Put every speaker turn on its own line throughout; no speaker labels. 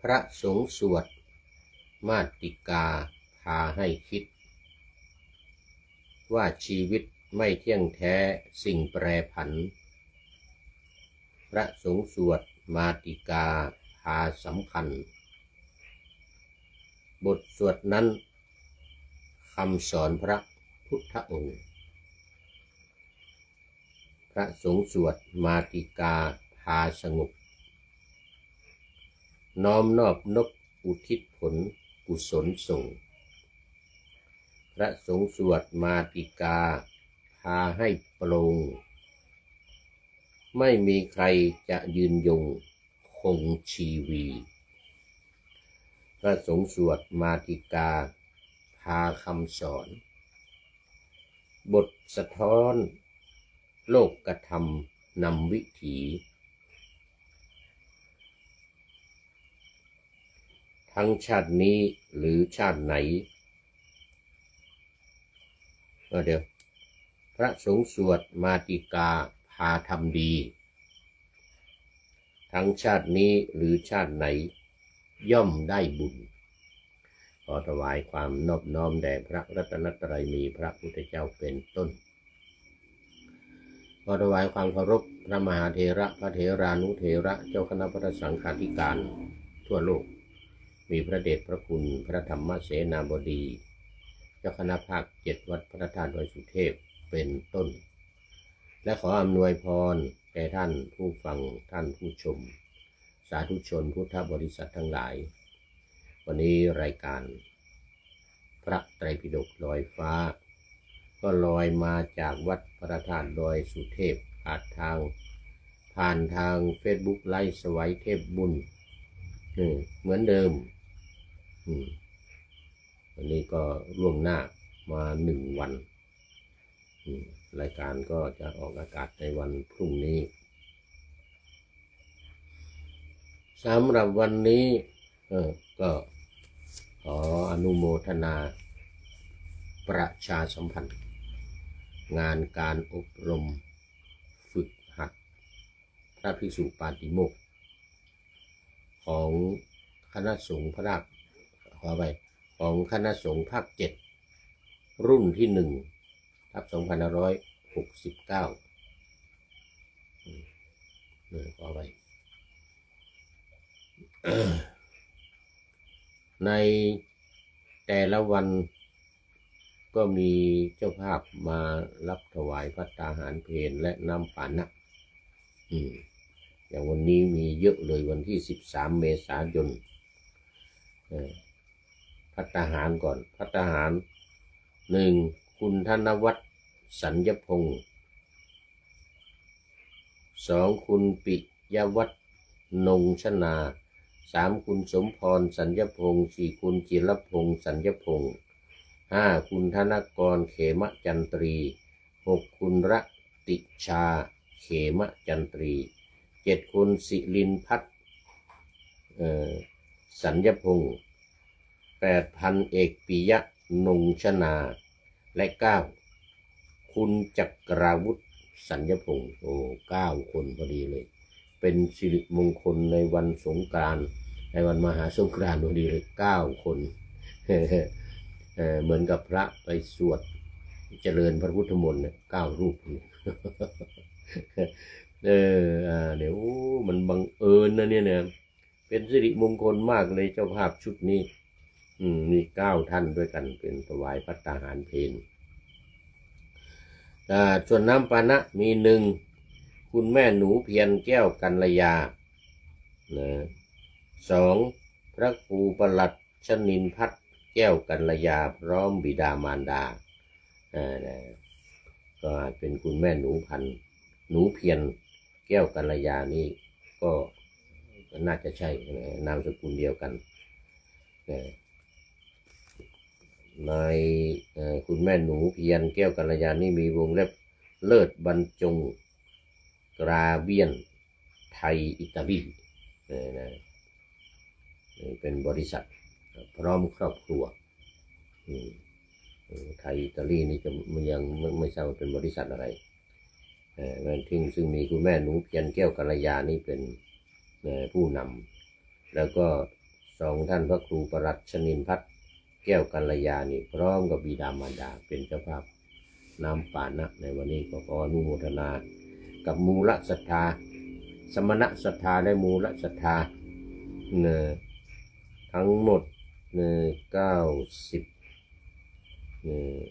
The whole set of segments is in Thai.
พระสงฆ์สวดมาติกาพาให้คิดว่าชีวิตไม่เที่ยงแท้สิ่งแปรผันพระสงฆ์สวดมาติกาพาสำคัญบทสวดนั้นคำสอนพระพุทธองค์พระสงฆ์สวดมาติกาพาสงบน้อมนอบนบอุทิศผลกุศลส่งพระสงฆ์สวดมาติกาพาให้ปลงไม่มีใครจะยืนยงคงชีวีพระสงฆ์สวดมาติกาพาคำสอนบทสะท้อนโลกกธรรมนำวิถีทั้งชาตินี้หรือชาติไหนเดี๋ยวพระสงฆ์สวดมาติกาพาทำดีทั้งชาตินี้หรือชาติไหนย่อมได้บุญขอถวายความนอบน้อมแด่พระรัตนตรัยมีพระพุทธเจ้าเป็นต้นขอถวายความเคารพพระมหาเถระพระเถรานุเถระเจ้าคณะพระสังฆาธิการทั่วโลกมีพระเดชพระคุณพระธรรมเสนาบดีเจ้าคณะภาค7วัดพระธาตุดอยสุเทพเป็นต้นและขออำนวยพรแก่ท่านผู้ฟังท่านผู้ชมสาธุชนพุทธบริษัททั้งหลายวันนี้รายการพระไตรปิฎกลอยฟ้าก็ลอยมาจากวัดพระธาตุดอยสุเทพผ่านทาง Facebook ไลฟ์สวัยเทพบุญเหมือนเดิมวันนี้ก็ล่วงหน้ามา1 วันรายการก็จะออกอากาศในวันพรุ่งนี้สำหรับวันนี้ก็ขออนุโมทนาประชาสัมพันธ์งานการอบรมฝึกหัดพระภิกษุปาติโมกข์ของคณะสงฆ์ของคณะสงฆ์ภาค7รุ่นที่1/2569ขอไปในแต่ละวันก็มีเจ้าภาพมารับถวายภัตตาหารเพลและน้ำปานะอย่างวันนี้มีเยอะเลยวันที่13 เมษายนภัตตาหารก่อนภัตตาหาร1คุณธนวัฒน์สัญญพงศ์2คุณปิยวัฒน์นงชนา3คุณสมพรสัญญพงศ์4คุณจิรพงศ์สัญญพงศ์5คุณธนกรเขมจันตรี6คุณรัติชาเขมจันตรี7คุณศิลินพัฒน์สัญญพงศ์8พันเอกปิยะนงชนาและ9คุณจักราวุฒิสัญญพงศ์9 คนพอดีเลยเป็นสิริมงคลในวันสงกรานต์ในวันมหาสงกรานต์พอดีเลย9 คนเหมือนกับพระไปสวดเจริญพระพุทธมนต์9 รูปเดี๋ยวมันบังเอิญนะเนี่ยเป็นสิริมงคลมากเลยเจ้าภาพชุดนี้มี9 ท่านด้วยกันเป็นถวายภัตตาหารเพลส่วนน้ำปานะมี1คุณแม่หนูเพียรแก้วกัลยา2พระครูประหลัดชนินพัฒน์แก้วกัลยาพร้อมบิดามารดาก็เป็นคุณแม่หนูเพียรแก้วกัลยานี่ก็น่าจะใช่นามสกุลเดียวกันในคุณแม่หนูเพียรแก้วกัลยานี่มีวงเล็บเลิศบรรจงกราเบียนไทยอิตาลีเป็นบริษัทพร้อมครอบครัวไทยอิตาลีนี่จะยังไม่ทราบว่าเป็นบริษัทอะไรซึ่งมีคุณแม่หนูเพียรแก้วกัลยานี่เป็นผู้นำแล้วก็ สองท่านพระครูประหลัดชนินทร์พัฒน์แก้วกัลยานี่พร้อมกับบิดามารดาเป็นเจ้าภาพน้ำปานะในวันนี้ก็ขออนุโมทนากับมูลศรัทธาสมณศรัทธาและมูลศรัทธาทั้งหมด90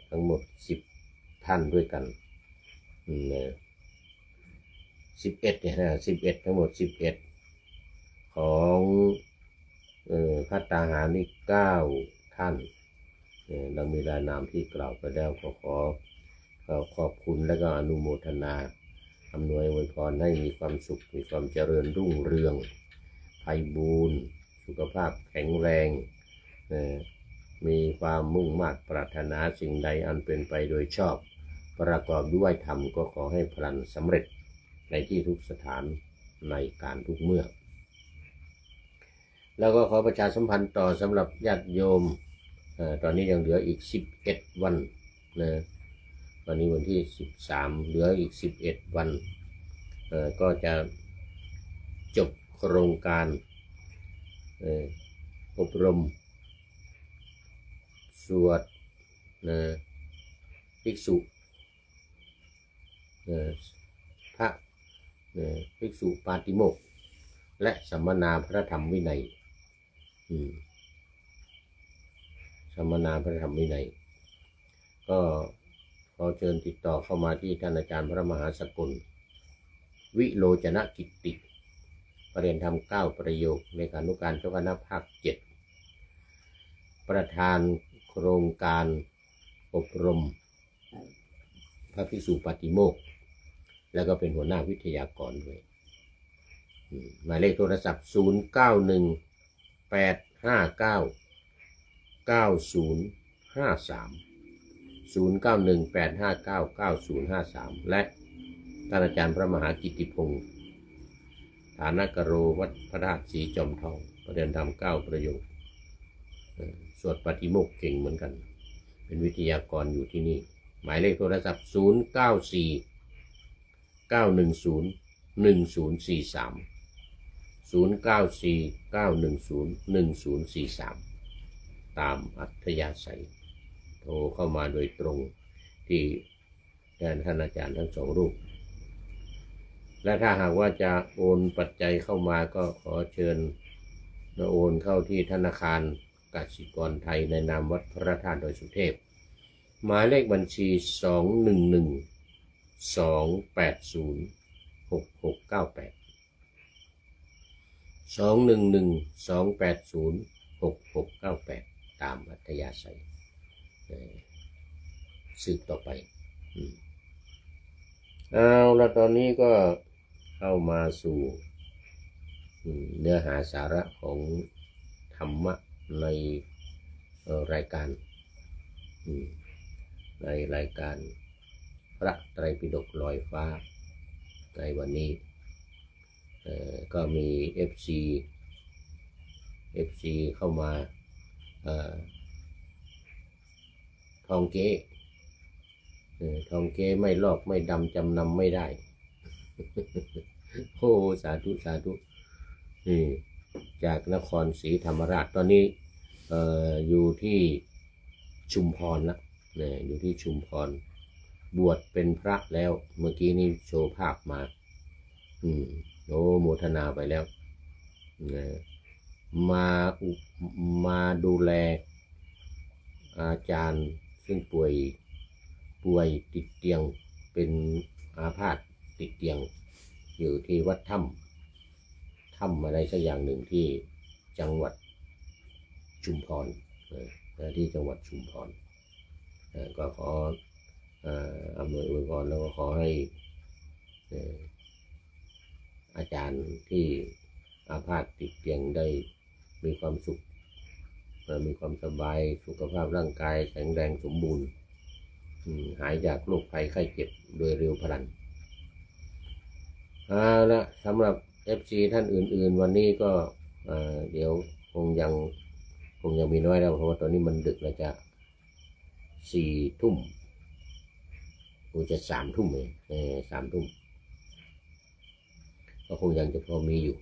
ทั้งหมด10ท่านด้วยกัน11เนี่ยนะ11ทั้งหมด11ของภัตตาหารนี่9ท่านดังมีรายนามที่กล่าวไปแล้วก็ขอขอบคุณและก็อนุโมทนาอำนวยอวยพรให้มีความสุขมีความเจริญรุ่งเรืองไพบูรย์สุขภาพแข็งแรงมีความมุ่งมั่นปรารถนาสิ่งใดอันเป็นไปโดยชอบประกอบด้วยธรรมก็ขอให้พลันสำเร็จในที่ทุกสถานในการทุกเมื่อแล้วก็ขอประชาสัมพันธ์ต่อสำหรับญาติโยมตอนนี้ยังเหลืออีก11วันนะวันนี้วันที่13เหลืออีก11วันก็จะจบโครงการอบรมสวดภิกษุพระภิกษุปาติโมกข์และสัมมนาพระธรรมวินัยสัมมนาพระธรรมวินัยก็ขอเชิญติดต่อเข้ามาที่ท่านอาจารย์พระมหาสกลวิโรจนกิตติประเรียนธรรม9ประโยคในการนุการเจ้าคณะภาค7ประธานโครงการอบรมพระภิกษุปาติโมกข์แล้วก็เป็นหัวหน้าวิทยากรด้วยหมายเลขโทรศัพท์0918599053 0918599053และท่านอาจารย์พระมหากิตติพงศ์ฐานกโรวัดพระธาตุศรีจอมทองประเรียนธรรม9ประโยคสวดปาติโมกข์เก่งเหมือนกันเป็นวิทยากรอยู่ที่นี่หมายเลขโทรศัพท์0949101043 0949101043ตามอัธยาศัยโทรเข้ามาโดยตรงที่แทนท่านอาจารย์ทั้งสองรูปและถ้าหากว่าจะโอนปัจจัยเข้ามาก็ขอเชิญโอนเข้าที่ธนาคารกสิกรไทยในนามวัดพระธาตุดอยสุเทพหมายเลขบัญชี2112806698 2112806698ตามอัธยาศัยสืบต่อไปเอาแล้วตอนนี้ก็เข้ามาสู่เนื้อหาสาระของธรรมะในรายการพระไตรปิฎกลอยฟ้าในวันนี้ก็มี FC เข้ามาทองเก๊ไม่ลอกไม่ดำจำนำไม่ได้โอ้สาธุสาธุจากนครศรีธรรมราชตอนนี้อยู่ที่ชุมพรละอยู่ที่ชุมพรบวชเป็นพระแล้วเมื่อกี้นี่โชว์ภาพมาโอ้โมทนาไปแล้วมาดูแลอาจารย์ซึ่งป่วยติดเตียงเป็นอาพาธติดเตียงอยู่ที่วัดถ้ำอะไรสักอย่างหนึ่งที่จังหวัดชุมพรที่จังหวัดชุมพรก็ขออำนวยอวยพรแล้วก็ขอให้อาจารย์ที่อาพาธติดเตียงได้มีความสุขมีความสบายสุขภาพร่างกายแข็งแรงสมบูรณ์หายจากโรคภัยไข้เจ็บโดยเร็วพลันละสำหรับ FC ท่านอื่นๆวันนี้ก็เดี๋ยวคงยังมีน้อยแล้วเพราะว่าตอนนี้มันดึกแล้วจะ4 ทุ่มจะ3 ทุ่มเลย3 ทุ่มก็คงยังจะพอมีอยู่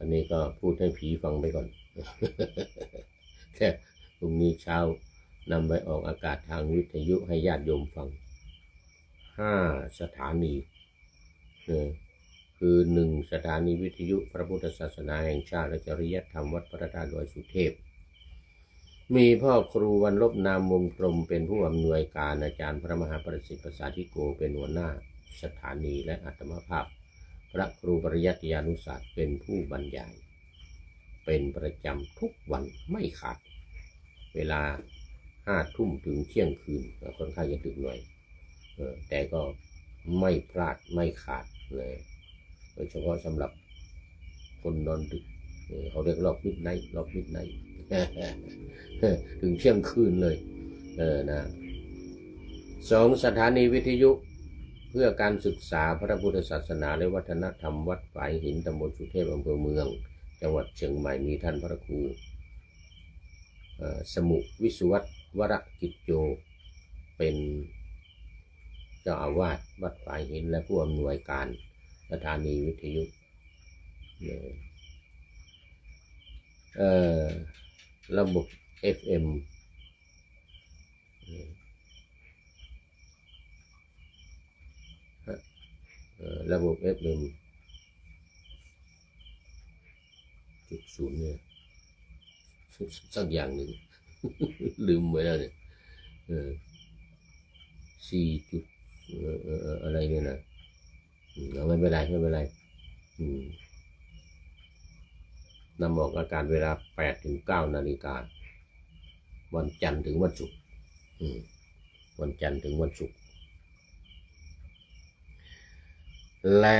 อันนี้ก็พูดให้ผีฟังไปก่อน แค่พรุ่งนี้เช้านำไปออกอากาศทางวิทยุให้ญาติโยมฟัง5 สถานีคือ1 สถานีวิทยุพระพุทธศาสนาแห่งชาติและจริยธรรมวัดพระธาตุดอยสุเทพมีพ่อครูวันลบนามวงกลมเป็นผู้อำนวยการอาจารย์พระมหาประสิทธิ์ประสาธิโกเป็นหัวหน้าสถานีและอาตมาภาพพระครูปริยัติยานุศาสตร์เป็นผู้บรรยายเป็นประจำทุกวันไม่ขาดเวลา5 ทุ่มถึงเที่ยงคืนค่อนข้างจะดึกหน่อยแต่ก็ไม่พลาดไม่ขาดเลยโดยเฉพาะสำหรับคนนอนดึกเขาเรียกรอบมิดไนท์ถึงเที่ยงคืนเลยนะ2 สถานีวิทยุเพื่อการศึกษาพระพุทธศาสนาและวัฒนธรรมวัดฝายหินตำบลสุเทพอำเภอเมืองจังหวัดเชียงใหม่มีท่านพระครูสมุวิสุวัตวรกิจโยเป็นเจ้าอาวาสวัดฝายหินและผู้อำนวยการสถานีวิทยุระบบ FM ระบบ FM 0เนี่ยสักอย่างหนึ่ง ลืมไปแล้วเนี่ย4 จุดอะไรเนี่ยนะไม่เป็นไรนำออกอากาศเวลา8 ถึง 9 นาฬิกาวันจันทร์ถึงวันศุกร์วันจันทร์ถึงวันศุกร์และ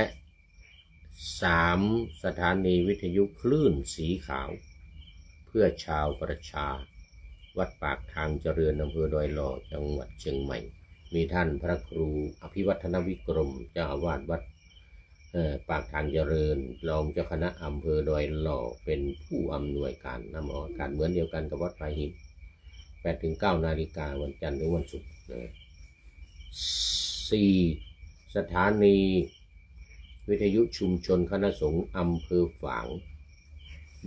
3 สถานีวิทยุคลื่นสีขาวเพื่อชาวประชาวัดปากทางเจริญอำเภอดอยหล่อจังหวัดเชียงใหม่มีท่านพระครูอภิวัฒนวิกรมเจ้าอาวาสวัดปากทางเจริญรองเจ้าคณะอำเภอดอยหล่อเป็นผู้อำนวยการนำออกอากาศเหมือนเดียวกันกับวัดฝายหิน8 ถึง 9 นาฬิกาวันจันทร์ถึงวันศุกร์4 สถานีวิทยุชุมชนคณะสงฆ์อำเภอฝาง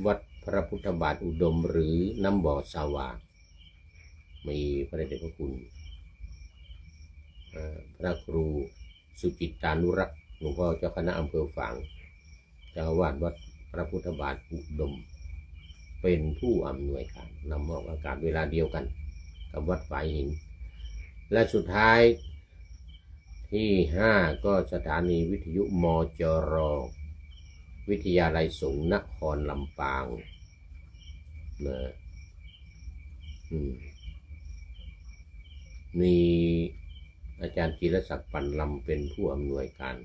วัดพระพุทธบาทอุดมหรือน้ำบ่อสาวามีพระเดชพระคุณพระครูสุจิตตานุรักษ์หลวงพ่อเจ้าคณะอำเภอฝางเจ้าอาวาสวัดพระพุทธบาทอุดมเป็นผู้อำนวยการนำออกอากาศเวลาเดียวกันกับวัดฝายหินและสุดท้ายที่5ก็สถานีวิทยุมจร.วิทยาลัยสงฆ์นครลำปางมีอาจารย์จิรศักดิ์ปันลำเป็นผู้อำนวยการ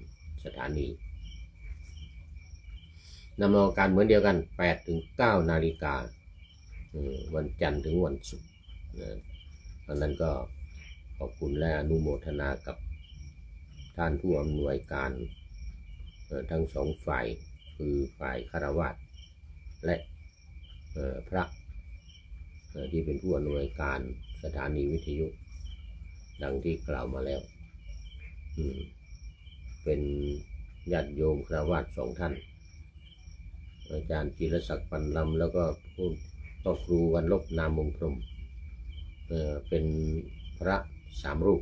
สถานีนำออกการเหมือนเดียวกัน8 ถึง 9 นาฬิกาวันจันทร์ถึงวันศุกร์ดังนั้นก็ขอบคุณและอนุโมทนากับท่านผู้อำนวยการทั้ง2 ฝ่ายคือฝ่ายฆราวาสและพระที่เป็นผู้อำนวยการสถานีวิทยุดังที่กล่าวมาแล้วเป็นญาติโยมฆราวาส2 ท่านอาจารย์จิรศักดิ์ปันลำแล้วก็พ่อครูวันลบนามวงพรหมเป็นพระ3 รูป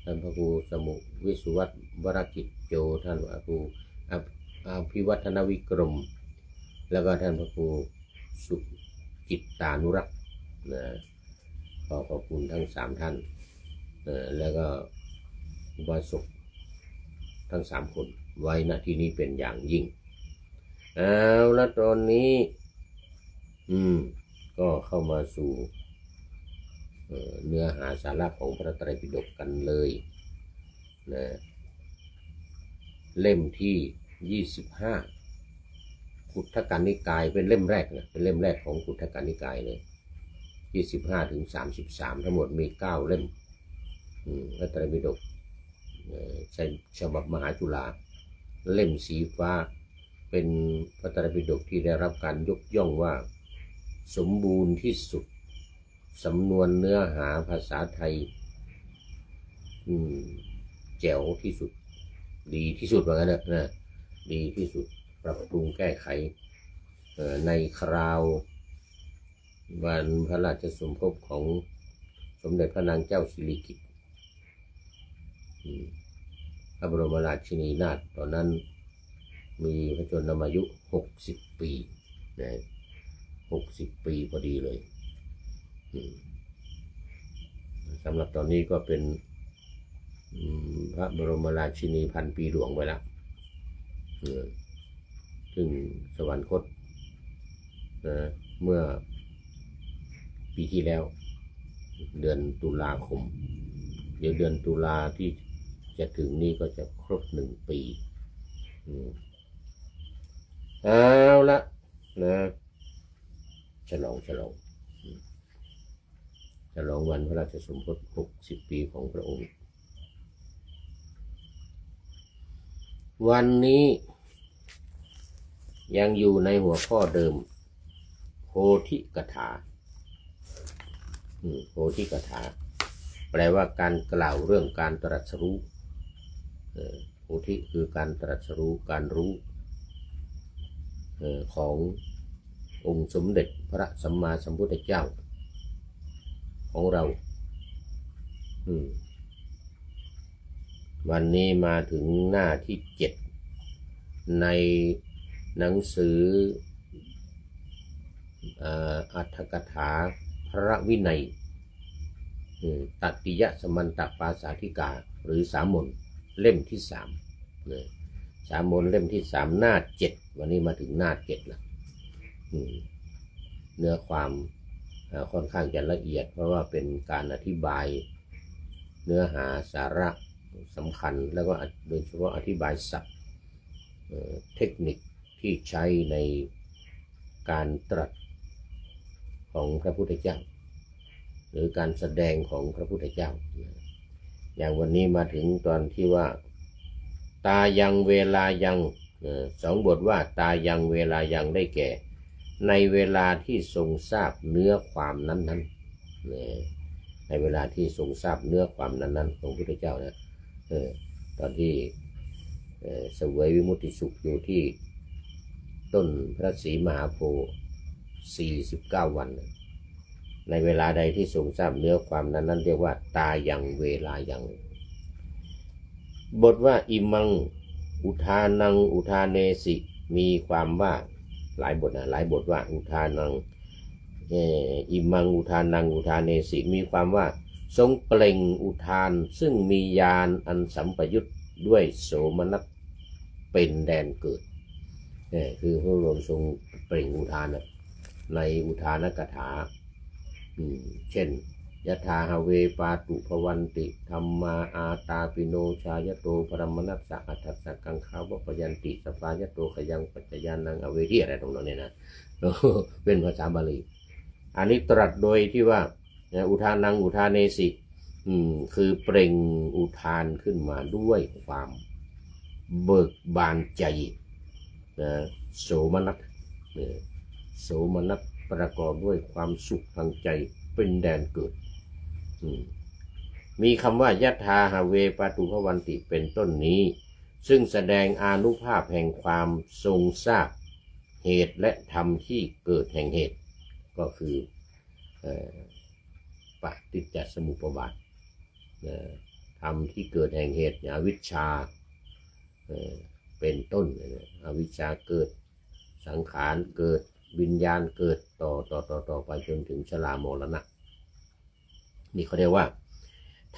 ท่านพระครูสมุวิสุวัตวรกิจโยท่านพระครูอภิวัฒนวิกรมแล้วก็ท่านพระครูสุจิตตานุรักษ์ขอขอบคุณทั้ง3 ท่านแล้วก็อุบาสกทั้ง3 คนไว้ณที่นี้เป็นอย่างยิ่งแล้วตอนนี้ก็เข้ามาสู่เนื้อหาสาระของพระไตรปิฎกกันเลยนะเล่มที่25ขุททกนิกายเป็นเล่มแรกนะเป็นเล่มแรกของขุททกนิกายเลย25 ถึง 33ทั้งหมดมี9 เล่มพระไตรปิฎกฉบับมหาจุฬาเล่มสีฟ้าเป็นพระไตรปิฎกที่ได้รับการยกย่องว่าสมบูรณ์ที่สุดสำนวนเนื้อหาภาษาไทยแจ๋วที่สุดดีที่สุดว่างั้นนะดีที่สุดปรับปรุงแก้ไข ในคราววันพระราชสมภพของสมเด็จพระนางเจ้าสิริกิติ์พระบรมราชินีนาถตอนนั้นมีพระชนมายุ60 ปีนะ60 ปีพอดีเลยสำหรับตอนนี้ก็เป็นพระบรมราชินีพันปีหลวงไปแล้วซึ่งสวรรคตเมื่อปีที่แล้วเดือนตุลาคมเดือนตุลาที่จะถึงนี้ก็จะครบ1 ปีเอาละนะฉลองวันพระราชสมภพ60 ปีของพระองค์วันนี้ยังอยู่ในหัวข้อเดิมโพธิกถาโพธิกถาแปลว่าการกล่าวเรื่องการตรัสรู้โพธิคือการตรัสรู้การรู้ขององค์สมเด็จพระสัมมาสัมพุทธเจ้าของเราวันนี้มาถึงหน้าที่7ในหนังสืออรรถกถาพระวินัยตัตติยสมันตปาสาธิกาหรือสามนเล่มที่3สามนเล่มที่3หน้า7วันนี้มาถึงหน้า7แล้วเนื้อความค่อนข้างจะละเอียดเพราะว่าเป็นการอธิบายเนื้อหาสาระสำคัญแล้วก็โดยเฉพาะอธิบายศัพท์เทคนิคที่ใช้ในการตรัสของพระพุทธเจ้าหรือการแสดงของพระพุทธเจ้าอย่างวันนี้มาถึงตอนที่ว่าตายังเวลายัง2 บทว่าตายังเวลายังได้แก่ในเวลาที่ทรงทราบเนื้อความนั้นในเวลาที่ทรงทราบเนื้อความนั้นของพระพุทธเจ้านะตอนที่เสวยวิมุตติสุขอยู่ที่ต้นพระศรีมหาโพธิ์49 วันในเวลาใดที่ทรงทราบเนื้อความนั้นเรียกว่าตายังเวลายังบทว่าอิมังอุทานังอุทาเนสิมีความว่าหลายบทว่าอุทานังอิมังอุทานังอุทาเนสิมีความว่าทรงเปล่งอุทานซึ่งมีญาณอันสัมปยุตด้วยโสมนัสเป็นแดนเกิดคือพระองค์ทรงเปล่งอุทานในอุทานกถาเช่นยถาหเวปาตุภวันติธรรมาอาตาปิโนชายโตปรมนัสสะอัฏฐสักกังขาวปยันติสปายโตขยังปัจจยานังอเวทีอะไรตรงนั้นเนี่ยนะเป็นภาษาบาลีอันนี้ตรัสโดยที่ว่าอุทานังอุทาเนสิคือเปล่งอุทานขึ้นมาด้วยความเบิกบานใจโสมนัสโสมนัสประกอบด้วยความสุขทางใจเป็นแดนเกิดมีคำว่ายะถาหเวปาตุภวันติเป็นต้นนี้ซึ่งแสดงอานุภาพแห่งความทรงทราบเหตุและธรรมที่เกิดแห่งเหตุก็คือปฏิจจสมุปบาทธรรมที่เกิดแห่งเหตุอวิชชาเป็นต้นอวิชชาเกิดสังขารเกิดวิญญาณเกิดต่อไปจนถึงชรามรณะนี่เขาเรียกว่า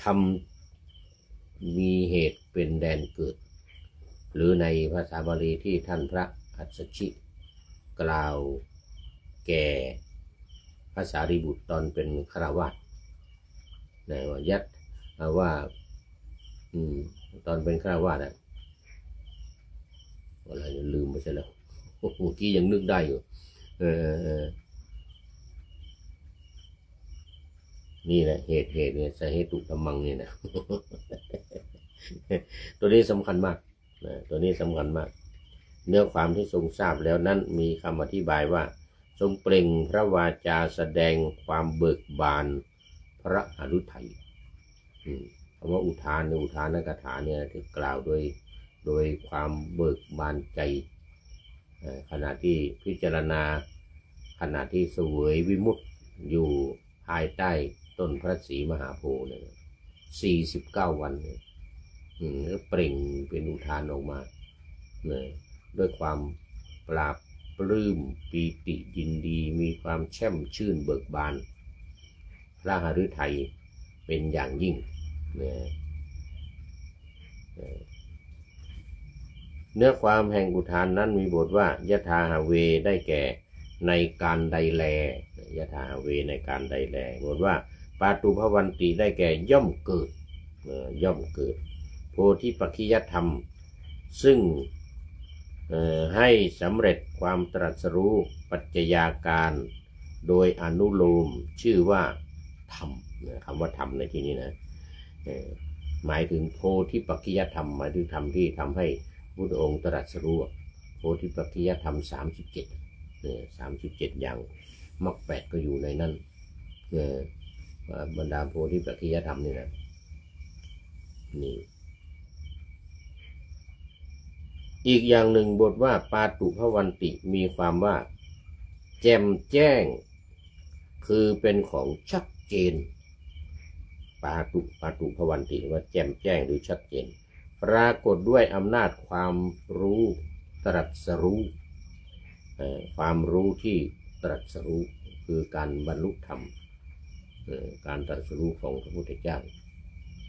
ธรรมมีเหตุเป็นแดนเกิดหรือในภาษาบาลีที่ท่านพระอัสสชิกล่าวแก่พระสารีบุตรตอนเป็นฆราวาสว่ายัดว่าตอนเป็นฆราวาสอะไรลืมไปซะแล้วเมื่อกี้ยังนึกได้อยู่นี่แหละเหตุเนี่ยสาเหตุธรรมังเนี่ยนะ ตัวนี้สำคัญมากตัวนี้สำคัญมากเนื้อความที่ทรงทราบแล้วนั้นมีคำอธิบายว่าทรงเปล่งพระวาจาแสดงความเบิกบานพระหฤทัยคำว่าอุทานกถาเนี่ยที่กล่าวโดยความเบิกบานใจ ขณะที่พิจารณาขณะที่เสวยวิมุตติอยู่ภายใต้ต้นพระศรีมหาโพธิ์เนี่ย49 วันเนี่ยเปล่งเป็นอุทานออกมาเนี่ยด้วยความปราบปลื้มปีติยินดีมีความแช่มชื่นเบิกบานพระหฤทัยเป็นอย่างยิ่งเนี่ยเนื้อความแห่งอุทานนั้นมีบทว่ายถาหาเวได้แก่ในการใดแลยถาหาเวในการใดแลบทว่าปาตุภวันติได้แก่ย่อมเกิดย่อมเกิดโพธิปัจขิยธรรมซึ่งให้สำเร็จความตรัสรู้ปัจจัยาการโดยอนุโลมชื่อว่าธรรมคำว่าธรรมในที่นี้นะหมายถึงโพธิปัจขิยธรรมหมายถึงธรรมที่ทำให้พุทธองค์ตรัสรู้โพธิปัจขิยธรรม37อย่างมรรค8ก็อยู่ในนั้นบรรดาโพธิปัจขิยธรรมนี่นะนี่อีกอย่างหนึ่งบทว่าปาตุภวันติมีความว่าแจ่มแจ้งคือเป็นของชัดเจนปาตุภวันติว่าแจ่มแจ้งหรือชัดเจนปรากฏด้วยอำนาจความรู้ตรัสรู้ความรู้ที่ตรัสรู้คือการบรรลุธรรมการตรัสรู้ของพระพุทธเจ้า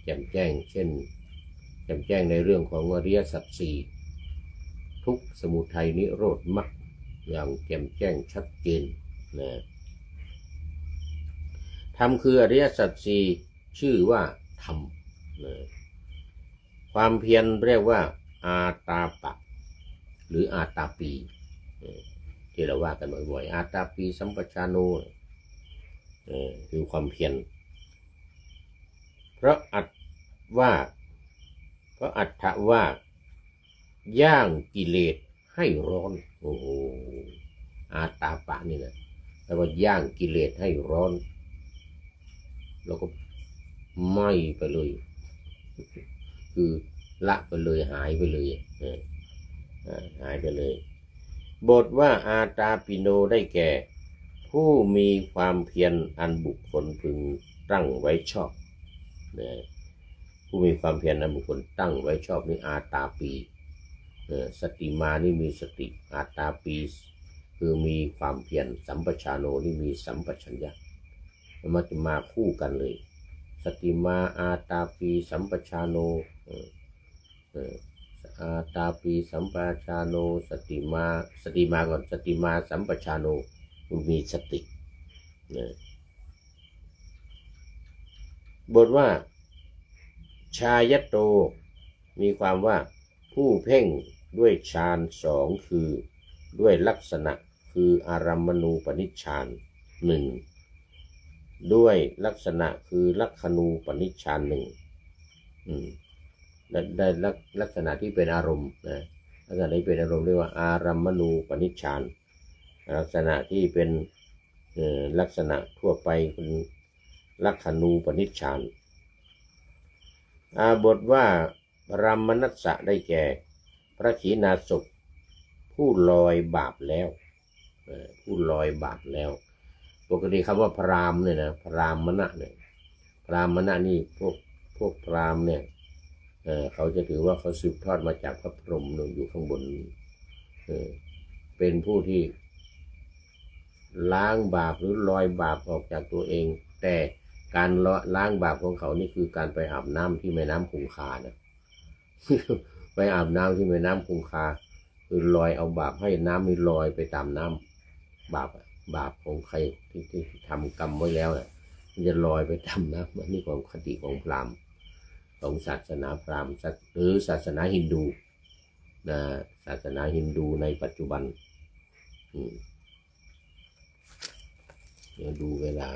แจ่มแจ้งเช่นแจ่มแจ้งในเรื่องของอริยสัจสี่ทุกข์สมุทัยนิโรธมรรคอย่างแจ่มแจ้งชัดเจนนะธรรมคืออริยสัจสี่ชื่อว่าธรรมนะความเพียรเรียกว่าอาตาปะหรืออาตาปีที่เราว่ากันบ่อยๆอาตาปีสัมปชานโนคือความเพียรเพราะอัตถะว่าย่างกิเลสให้ร้อนโอ้โหอาตาปะนี่นะแปลว่าย่างกิเลสให้ร้อนแล้วก็ไหม้ไปเลยคือละไปเลยหายไปเลยหายไปเลยบทว่าอาตาปิโนได้แก่ผู้มีความเพียรอันบุคคลพึงตั้งไว้ชอบผู้มีความเพียรอันบุคคลตั้งไว้ชอบนี่อาตาปีสติมานี่มีสติอาตาปีคือมีความเพียรสัมปชานโนนี่มีสัมปชัญญะมันจะมาคู่กันเลยสติมาอาตาปีสัมปชานโนอาตาปีสัมปชานโนสติมาก่อนสติมาสัมปชานโนมีสติบทว่าชายโตมีความว่าผู้เพ่งด้วยฌานสองคือด้วยลักษณะคืออารัมมณูปนิชฌานหนึ่งด้วยลักษณะคือลักขณูปนิชฌานหนึ่งได้ลักษณะที่เป็นอารมณ์นะลักษณะที่เป็นอารมณ์เรียกว่าอารัมมณูปนิชฌานลักษณะที่เป็นลักษณะทั่วไปเป็นลักขณูปนิชฌานบทว่ารัมมนัสสะได้แก่พระขีณาสพผู้ลอยบาปแล้วผู้ลอยบาปแล้วปกติคำว่าพรามเนี่ยนะพรามณะเนี่ยพรามณะนี่พวกพรามเนี่ยเขาจะถือว่าเขาสืบทอดมาจากพระพรหมอยู่ข้างบนเป็นผู้ที่ล้างบาปหรือลอยบาปออกจากตัวเองแต่การล้างบาปของเขานี่คือการไปอาบน้ำที่แม่น้ำคงคานะไปอาบน้ำที่แม่น้ำคงคาคือลอยเอาบาปให้น้ำมันลอยไปตามน้ำบาปของใครที่ทำกรรมไว้แล้วน่ะมันจะลอยไปตามน้ำนี่ของคติของพราหมณ์ของศาสนาพราหมณ์หรือศาสนาฮินดูนะศาสนาฮินดูในปัจจุบันเดี๋ยวดูเวลา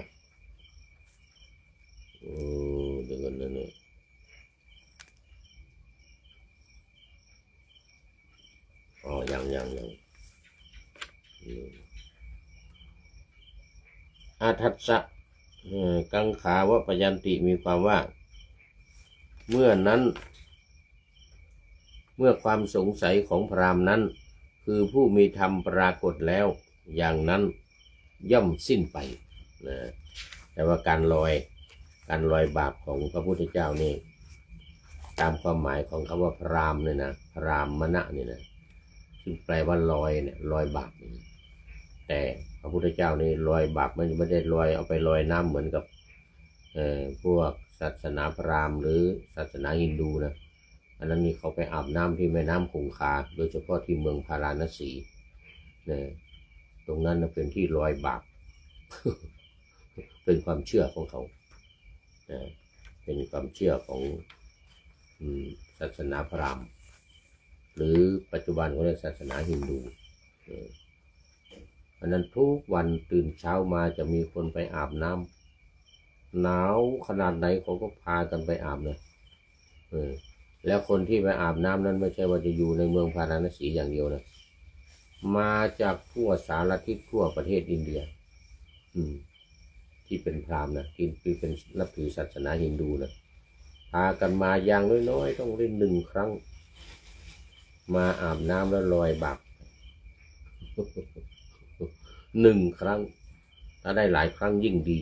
เดี๋ยวกันนะเนี่ยยังอาทัสสะกังขาวปยันติมีความว่าเมื่อความสงสัยของพราหมณ์นั้น คือผู้มีธรรมปรากฏแล้วอย่างนั้นย่อมสิ้นไปนะแต่ว่าการลอยบาปของพระพุทธเจ้านี่ตามความหมายของคำว่าพรามเนี่ยนะพรามมณะเนี่ยนะซึ่งแปลว่าลอยเนี่ยลอยบาปแต่พระพุทธเจ้านี่ลอยบาปมันไม่ได้ลอยเอาไปลอยน้ำเหมือนกับพวกศาสนาพราหมณ์หรือศาสนาฮินดูนะอันนั้นนี่เขาไปอาบน้ำที่แม่น้ำคงคาโดยเฉพาะที่เมืองพาราณสีนะตรงนั้นเป็นที่ลอยบาป เป็นความเชื่อของเขาเป็นความเชื่อของศาสนาพราหมณ์หรือปัจจุบันเขาเรียกศาสนาฮินดูอันนั้นทุกวันตื่นเช้ามาจะมีคนไปอาบน้ำหนาวขนาดไหนเขาก็พากันไปอาบเลยแล้วคนที่ไปอาบน้ำนั้นไม่ใช่ว่าจะอยู่ในเมืองพาราณสีอย่างเดียวนะมาจากทั่วสารทิศทั่วประเทศอินเดียที่เป็นพราหมณ์นะที่เป็นนับถือศาสนาฮินดูนะพากันมาอย่างน้อยๆต้องเล่น1 ครั้งมาอาบน้ำแล้วลอยบาป 1 ครั้งถ้าได้หลายครั้งยิ่งดี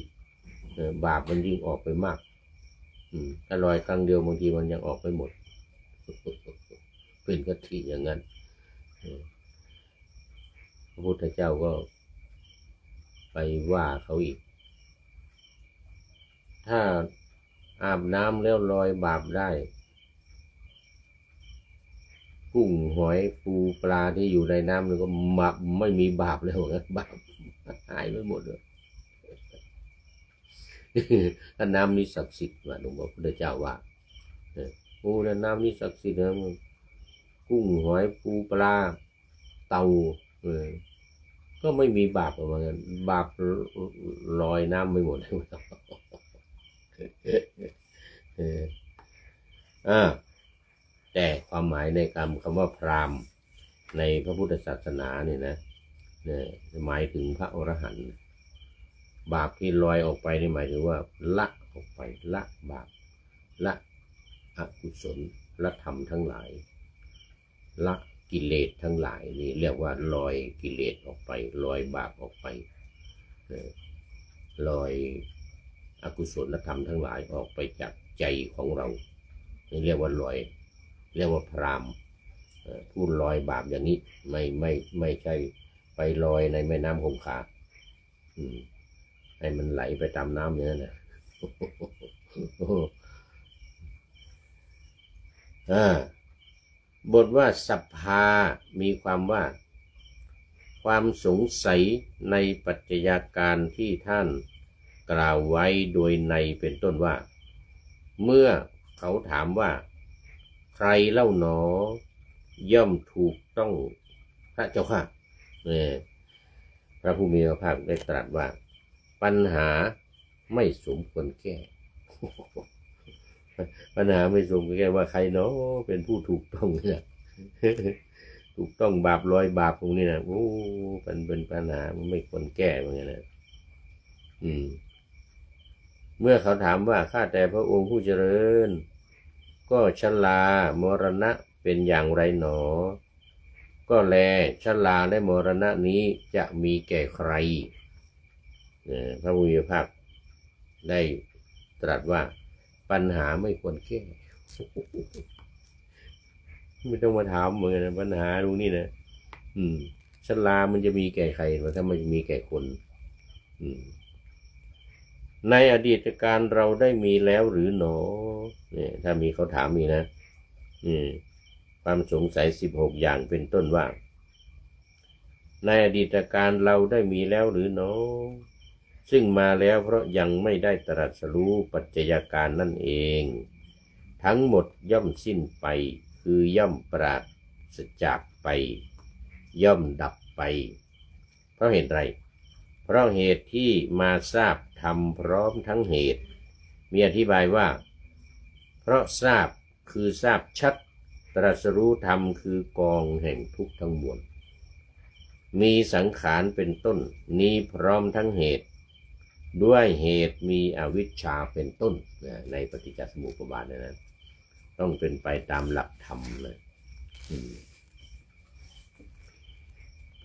บาปมันยิ่งออกไปมากถ้าลอยครั้งเดียวบางทีมันยังออกไปหมด เป็นกติอย่างนั้นพระพุทธเจ้าก็ไปว่าเขาอีกถ้าอาบน้ำแล้วลอยบาปได้กุ้งหอยปูปลาที่อยู่ในน้ำมันก็ไม่มีบาปแล้วนะบาปหายไปหมดเลยถ้าน้ำนี้ศักดิ์สิทธิ์ว่าหลวงพ่อพุทธเจ้าว่าโอ้น้ำนี้ศักดิ์สิทธิ์นะกุ้งหอยปูปลาเต่าก็ไม่มีบาปออกมากันบาปลอยน้ำไม่หมดแต่ความหมายในคำว่าพราหมณ์ในพระพุทธศาสนาเนี่ยนะหมายถึงพระอรหันต์บาปที่ลอยออกไปนี่หมายถึงว่าละออกไปละบาปละอกุศลละธรรมทั้งหลายละกิเลสทั้งหลายนี่เรียกว่าลอยกิเลสออกไปลอยบาปออกไปลอยอกุศลธรรมทั้งหลายออกไปจากใจของเรานี่เรียกว่าลอยเรียกว่าพรามผู้ลอยบาปอย่างนี้ไม่ใช่ไปลอยในแม่น้ำคงคาให้มันไหลไปตามน้ำอย่างนั้นนะบทว่าสัพพามีความว่าความสงสัยในปัจจัยการที่ท่านกล่าวไว้โดยในเป็นต้นว่าเมื่อเขาถามว่าใครเล่าหนอย่อมถูกต้องพระเจ้าค่ะพระผู้มีพระภาคได้ตรัสว่าปัญหาไม่สมควรแก้ปัญหาไม่สมควรแก้ว่าใครเนาะเป็นผู้ถูกต้องเนี่ยถูกต้องบาปลอยบาปตรงนี้นะโอ้เป็นปัญหามันไม่ควรแก้เหมือนกันนะเมื่อเขาถามว่าข้าแต่พระองค์ผู้เจริญก็ชรามรณะเป็นอย่างไรหนอก็แลชราและมรณะนี้จะมีแก่ใครพระผู้มีพระภาคได้ตรัสว่าปัญหาไม่ควรแก้ไม่ต้องมาถามเหมือนกันนะปัญหาตรงนี้นะชรามันจะมีแก่ใครถ้ามันจะมีแก่คนในอดีตการเราได้มีแล้วหรือหนอเนี่ยถ้ามีเขาถามมีนะความสงสัย16อย่างเป็นต้นว่าในอดีตการเราได้มีแล้วหรือหนอซึ่งมาแล้วเพราะยังไม่ได้ตรัสรู้ปัจจัยการนั่นเองทั้งหมดย่อมสิ้นไปคือย่อมปราศจากไปย่อมดับไปเพราะเหตุไรเพราะเหตุที่มาทราบธรรมพร้อมทั้งเหตุมีอธิบายว่าเพราะทราบคือทราบชัดตรัสรู้ธรรมคือกองแห่งทุกข์ทั้งมวลมีสังขารเป็นต้นนี้พร้อมทั้งเหตุด้วยเหตุมีอวิชชาเป็นต้นในปฏิจจสมุปบาทนั้นต้องเป็นไปตามหลักธรรมเลย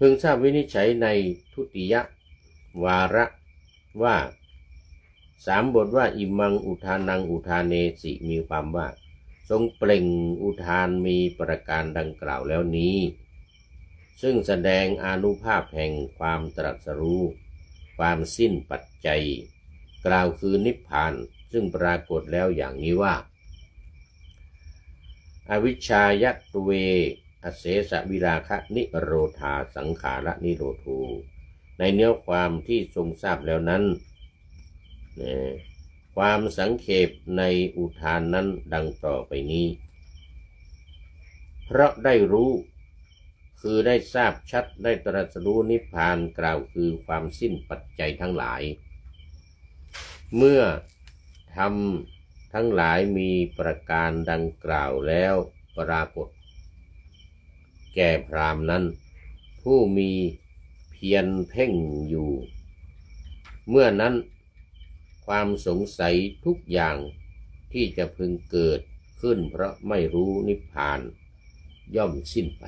พึงทราบวินิจฉัยในทุติยวาระว่า3 บทว่าอิมังอุทานังอุทาเนสิมีความว่าทรงเปล่งอุทานมีประการดังกล่าวแล้วนี้ซึ่งแสดงอานุภาพแห่งความตรัสรู้ความสิ้นปัจจัยกล่าวคือนิพพานซึ่งปรากฏแล้วอย่างนี้ว่าอวิชชายตเวอเสสวิราคะนิโรธาสังขารนิโรโธในเนื้อความที่ทรงทราบแล้วนั้นความสังเขปในอุทานนั้นดังต่อไปนี้เพราะได้รู้คือได้ทราบชัดได้ตรัสรู้นิพพานกล่าวคือความสิ้นปัจจัยทั้งหลายเมื่อธรรมทั้งหลายมีประการดังกล่าวแล้วปรากฏแก่พราหมณ์นั้นผู้มีเพียรเพ่งอยู่เมื่อนั้นความสงสัยทุกอย่างที่จะพึงเกิดขึ้นเพราะไม่รู้นิพพานย่อมสิ้นไป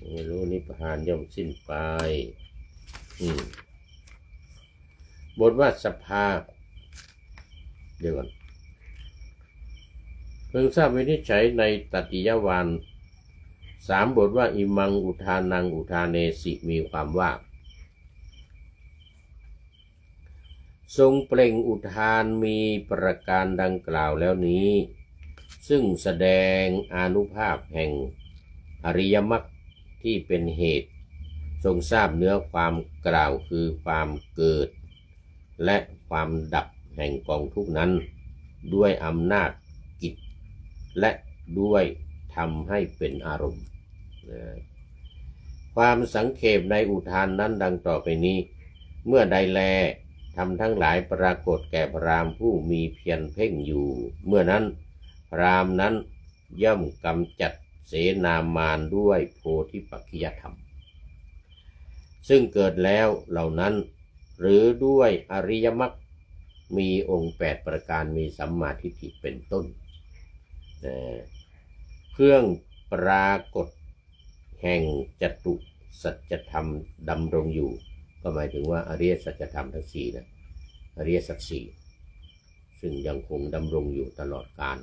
ไม่รู้นิพพานย่อมสิ้นไปบทว่าสภาเดี๋ยวก่อนเพิ่งทราบวินิจฉัยในตติยวาน3 บทว่าอิมังอุทานังอุทาเนสิมีความว่าทรงเปล่งอุทานมีประการดังกล่าวแล้วนี้ซึ่งแสดงอานุภาพแห่งอริยมรรคที่เป็นเหตุทรงทราบเนื้อความกล่าวคือความเกิดและความดับแห่งกองทุกนั้นด้วยอำนาจกิจและด้วยทำให้เป็นอารมณ์ความสังเขปในอุทานนั้นดังต่อไปนี้เมื่อใดแลทำทั้งหลายปรากฏแก่พราหมณ์ผู้มีเพียรเพ่งอยู่เมื่อนั้นพราหมณ์นั้นย่อมกำจัดเสนามารด้วยโพธิปักขิยธรรมซึ่งเกิดแล้วเหล่านั้นหรือด้วยอริยมรรคมีองค์8 ประการมีสัมมาทิฏฐิเป็นต้นเครื่องปรากฏแห่งจตุสัจธรรมดำรงอยู่ก็หมายถึงว่าอริยสัจธรรมทั้ง4นะอริยสัจ4ซึ่งยังคงดำรงอยู่ตลอดกาล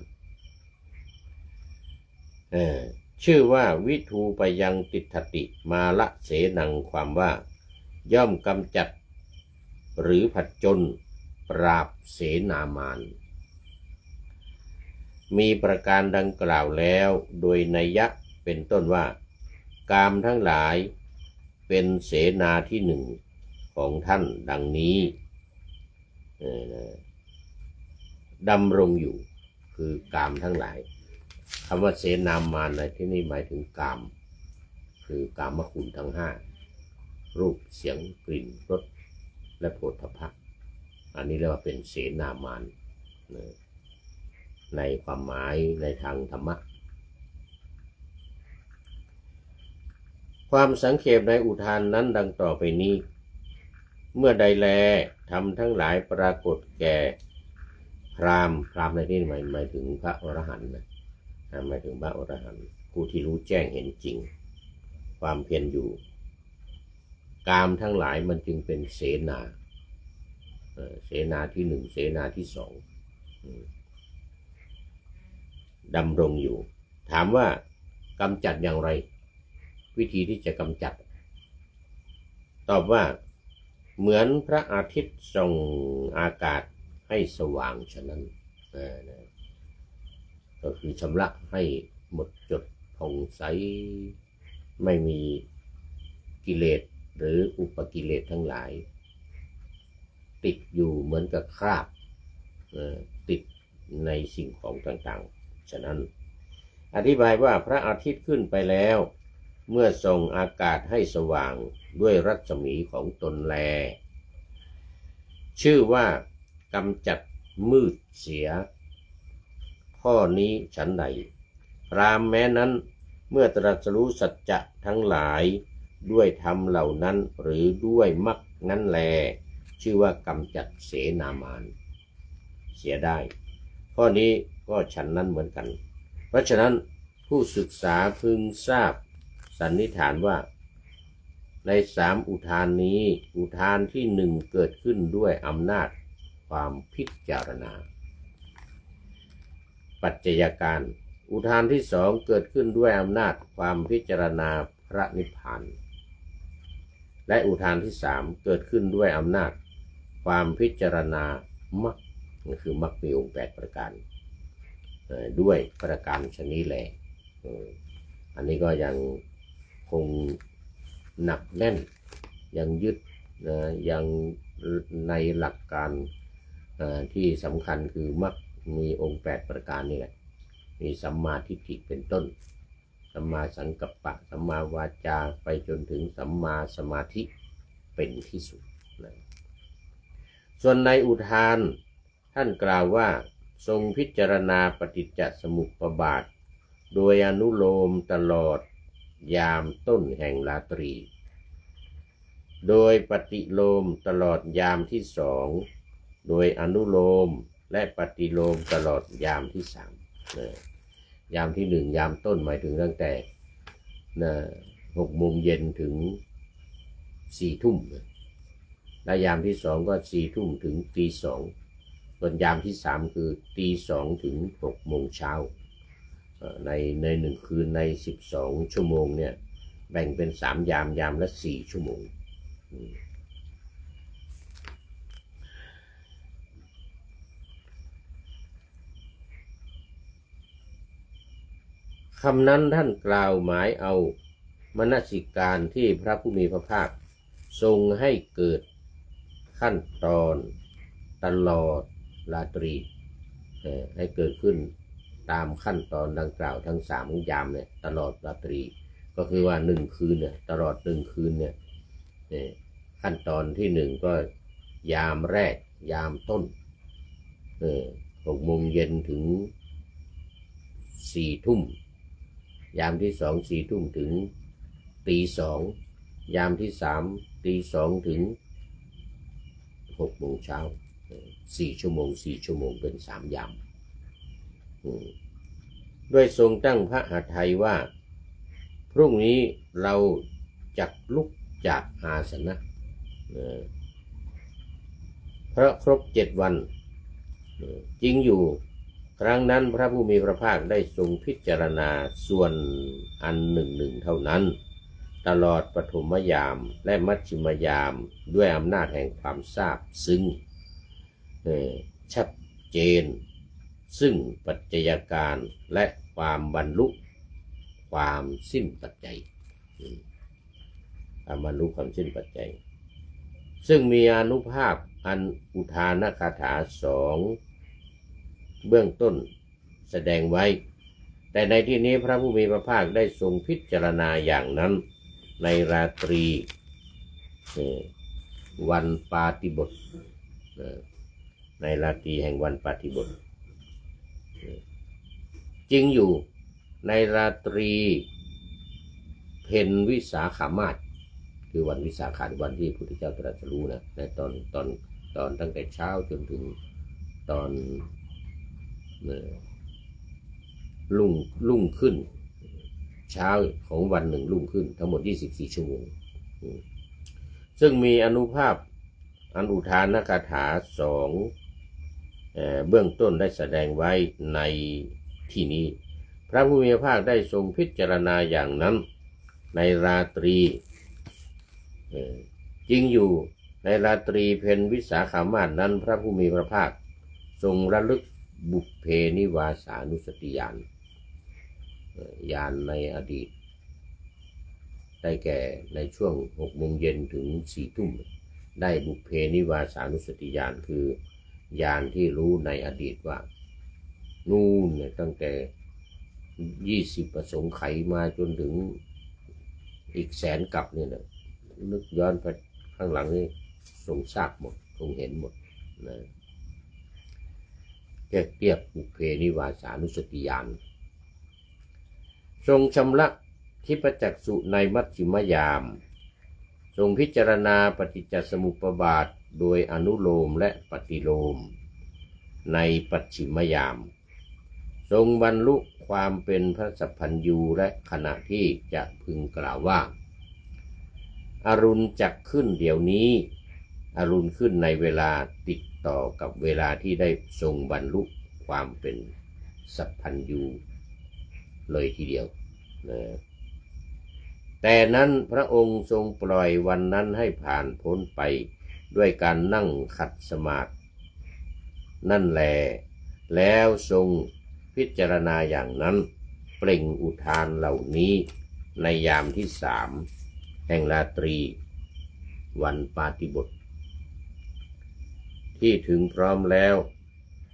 ชื่อว่าวิทูปยังติฏฐติมาละเสนังความว่าย่อมกำจัดหรือผจญปราบเสนามารมีประการดังกล่าวแล้วโดยนัยยะเป็นต้นว่ากามทั้งหลายเป็นเสนาที่หนึ่งของท่านดังนี้ดำรงอยู่คือกามทั้งหลายคำว่าเสนามารในที่นี้หมายถึงกามคือกามคุณทั้ง5รูปเสียงกลิ่นรสและโผฏฐัพพะอันนี้เรียกว่าเป็นเสนามารในความหมายในทางธรรมะความสังเขปในอุทานนั้นดังต่อไปนี้เมื่อใดแลทำทั้งหลายปรากฏแก่พราหมณ์ในที่นี้หมายถึงพระอรหันต์นะหมายถึงพระอรหันต์ผู้ที่รู้แจ้งเห็นจริงความเพียรอยู่กามทั้งหลายมันจึงเป็นเสนาที่ 1เสนาที่ 2ดำรงอยู่ถามว่ากำจัดอย่างไรวิธีที่จะกำจัดตอบว่าเหมือนพระอาทิตย์ส่องอากาศให้สว่างฉะนั้นก็คือชำระให้หมดจดผ่องใสไม่มีกิเลสหรืออุปกิเลสทั้งหลายติดอยู่เหมือนกับคราบติดในสิ่งของต่างๆฉะนั้นอธิบายว่าพระอาทิตย์ขึ้นไปแล้วเมื่อส่องอากาศให้สว่างด้วยรัศมีของตนแลชื่อว่ากำจัดมืดเสียข้อนี้ฉันใดพราหมณ์แม้นั้น เมื่อตรัสรู้สัจจะทั้งหลายด้วยธรรมเหล่านั้นหรือด้วยมรรคนั้นแลชื่อว่ากำจัดเสนามานเสียได้ข้อนี้ก็ฉันนั้นเหมือนกันเพราะฉะนั้นผู้ศึกษาพึงทราบสันนิษฐานว่าใน3อุทานนี้อุทานที่1เกิดขึ้นด้วยอำนาจความพิจารณาปัจจัยการอุทานที่2เกิดขึ้นด้วยอำนาจความพิจารณาพระนิพพานและอุทานที่3เกิดขึ้นด้วยอำนาจความพิจารณามรรคก็คือมรรคมีองค์8ประการด้วยประการชนิดแลอันนี้ก็ยังคงหนักแน่นยังยึดยังในหลักการที่สำคัญคือมรรคมีองค์8ประการนี่แหละมีสัมมาทิฏฐิเป็นต้นสัมมาสังกัปปะสัมมาวาจาไปจนถึงสัมมาสมาธิเป็นที่สุดนะส่วนในอุทานท่านกล่าวว่าทรงพิจารณาปฏิจจสมุปบาทโดยอนุโลมตลอดยามต้นแห่งราตรีโดยปฏิโลมตลอดยามที่2โดยอนุโลมและปฏิโลมตลอดยามที่3ยามที่1ยามต้นหมายถึงตั้งแต่6 โมงเย็นถึง4 ทุ่มและยามที่2ก็4 ทุ่มถึงตี 2ส่วนยามที่3คือตี 2ถึง6 โมงเช้าใน1 คืนใน12 ชั่วโมงเนี่ยแบ่งเป็น3 ยามยามละ4 ชั่วโมงคำนั้นท่านกล่าวหมายเอามนสิการที่พระผู้มีพระภาคทรงให้เกิดขั้นตอนตลอดราตรีให้เกิดขึ้นตามขั้นตอนดังกล่าวทั้ง3 ยามเนี่ยตลอดราตรีก็คือว่า1 คืนเนี่ยตลอด1 คืนเนี่ยขั้นตอนที่1ก็ยามแรกยามต้น6 โมงเย็นถึง4 ทุ่มยามที่2 4 ทุ่มถึงตี 2ยามที่3ตี 2ถึง6 โมงเช้า4 ชั่วโมง4 ชั่วโมงเป็น3 ยามด้วยทรงตั้งพระหฤทัยว่าพรุ่งนี้เราจักลุกจากอาสนะเพราะครบ7 วันจริงอยู่ครั้งนั้นพระผู้มีพระภาคได้ทรงพิจารณาส่วนอันหนึ่งเท่านั้นตลอดปฐมยามและมัชฌิมยามด้วยอำนาจแห่งความทราบซึ้งชัดเจนซึ่งปัจจัยการและความบรรลุความสิ้นปัจจัยความบรรลุความสิ้นปัจจัยซึ่งมีอานุภาพอันอุทานคาถา2เบื้องต้นแสดงไว้แต่ในที่นี้พระผู้มีพระภาคได้ทรงพิจารณาอย่างนั้นในราตรีวันปาฏิบทในราตรีแห่งวันปาฏิบทจริงอยู่ในราตรีเพ็ญวิสาขมาสคือวันวิสาขะวันที่พระพุทธเจ้าตรัสรู้นะในตอนตั้งแต่เช้าจนถึงตอนรุ่งขึ้นเช้าของวันหนึ่งรุ่งขึ้นทั้งหมด24 ชั่วโมงซึ่งมีอานุภาพอันอุทานคาถา2เบื้องต้นได้แสดงไว้ในที่นี้พระผู้มีพระภาคได้ทรงพิจารณาอย่างนั้นในราตรีจริงอยู่ในราตรีเพ็ญวิสาขมาสนั้นพระผู้มีพระภาคทรงระลึกบุพเพนิวาสานุสติญาณญาณในอดีตได้แก่ในช่วง6 โมงเย็นถึง4 ทุ่มได้บุพเพนิวาสานุสติญาณคือญาณที่รู้ในอดีตว่านู่นเนี่ยตั้งแต่20 อสงไขยมาจนถึงอีก100,000 กับเนี่ยนะนึกย้อนไปข้างหลังนี่ทรงทราบหมดทรงเห็นหมดนะเรียกบุพเพนิวาสานุสติญาณทรงชำระ ทิปจักษุในมัชฌิมยามทรงพิจารณาปฏิจจสมุปบาทโดยอนุโลมและปฏิโลมในปัจฉิมยามทรงบรรลุความเป็นพระสัพพัญญูและขณะที่จะพึงกล่าวว่าอรุณจักขึ้นเดี๋ยวนี้อรุณขึ้นในเวลาติดต่อกับเวลาที่ได้ทรงบรรลุความเป็นสัพพัญญูเลยทีเดียวนะแต่นั้นพระองค์ทรงปล่อยวันนั้นให้ผ่านพ้นไปด้วยการนั่งขัดสมาธินั่นแลแล้วทรงพิจารณาอย่างนั้นเปล่งอุทานเหล่านี้ในยามที่3แห่งราตรีวันปาฏิบทที่ถึงพร้อมแล้ว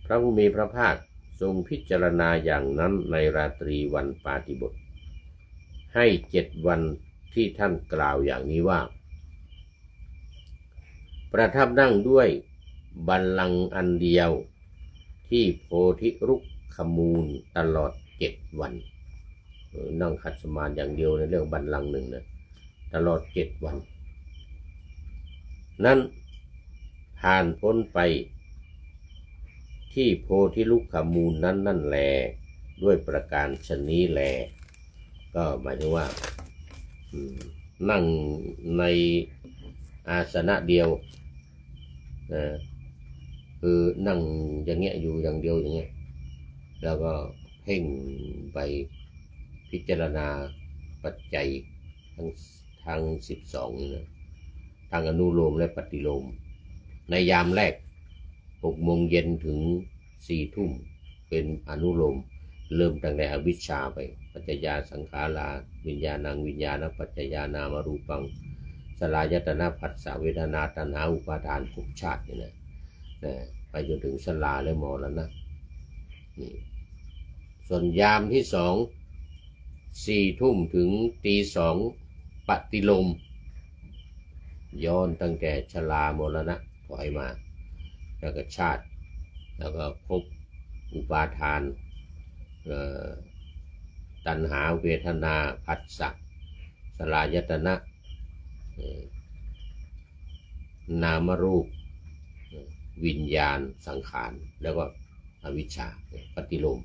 พระผู้มีพระภาคทรงพิจารณาอย่างนั้นในราตรีวันปาฏิบทให้7 วันที่ท่านกล่าวอย่างนี้ว่าประทับนั่งด้วยบัลลังก์อันเดียวที่โพธิรุกขมูลตลอด7 วันนั่งขัดสมาธิอย่างเดียวในเรื่องบัลลังก์หนึ่งนะตลอด7 วันนั้นผ่านพ้นไปที่โพธิรุกขมูลนั้นนั่นแลด้วยประการชนี้แลก็หมายถึงว่านั่งในอาสนะเดียวคือนั่งอย่างเงี้ยอยู่อย่างเดียวอย่างเงี้ยแล้วก็เพ่งไปพิจารณาปัจจัยทั้ง12นะทางอนุโลมและปฏิโลมในยามแรก6 โมงเย็นถึง4 ทุ่มเป็นอนุโลมเริ่มตั้งแต่อวิชชาไปปัจจยาสังขาราวิญญาณังวิญญาณปัจจยานามรูปังสลายตนะผัสสะเวทนาตัณหาอุปาทานภพชาตินี่นะไปจนถึงสลาและมรณะนี่ส่วนยามที่4 ทุ่มถึงตี 2ปฏิโลมย้อนตั้งแต่ชรามรณะถอยมาแล้วก็ชาติแล้วก็ภพอุปาทานตัณหาเวทนาผัสสะสลายตนะนามรูปวิญญาณสังขารแล้วก็อวิชชาปฏิโลม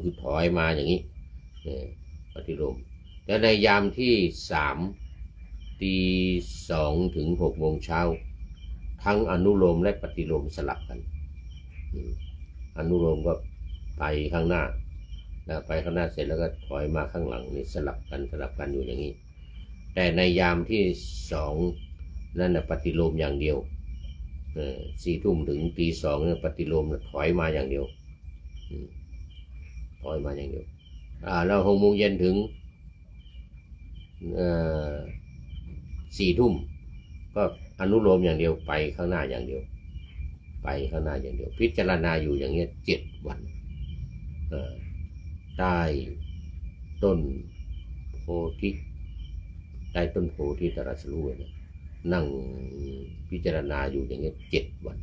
คือถอยมาอย่างนี้ปฏิโลมแต่ในยามที่3 ตี 2ถึง6 โมงเช้าทั้งอนุโลมและปฏิโลมสลับกันอนุโลมก็ไปข้างหน้าแล้วไปข้างหน้าเสร็จแล้วก็ถอยมาข้างหลังนี่สลับกันอยู่อย่างนี้แต่ในยามที่2นั่นนะปฏิโลมอย่างเดียว4 ทุ่มถึงตี 2เนี่ยปฏิโลมถอยมาอย่างเดียวถอยมาอย่างเดียวแล้ว6 โมงเย็นถึง4 ทุ่มก็อนุโลมอย่างเดียวไปข้างหน้าอย่างเดียวพิจารณาอยู่อย่างเงี้ย7 วันใต้ต้นโพธิตรัสรู้นะนั่งพิจารณาอยู่อย่างเงี้ย7 วัน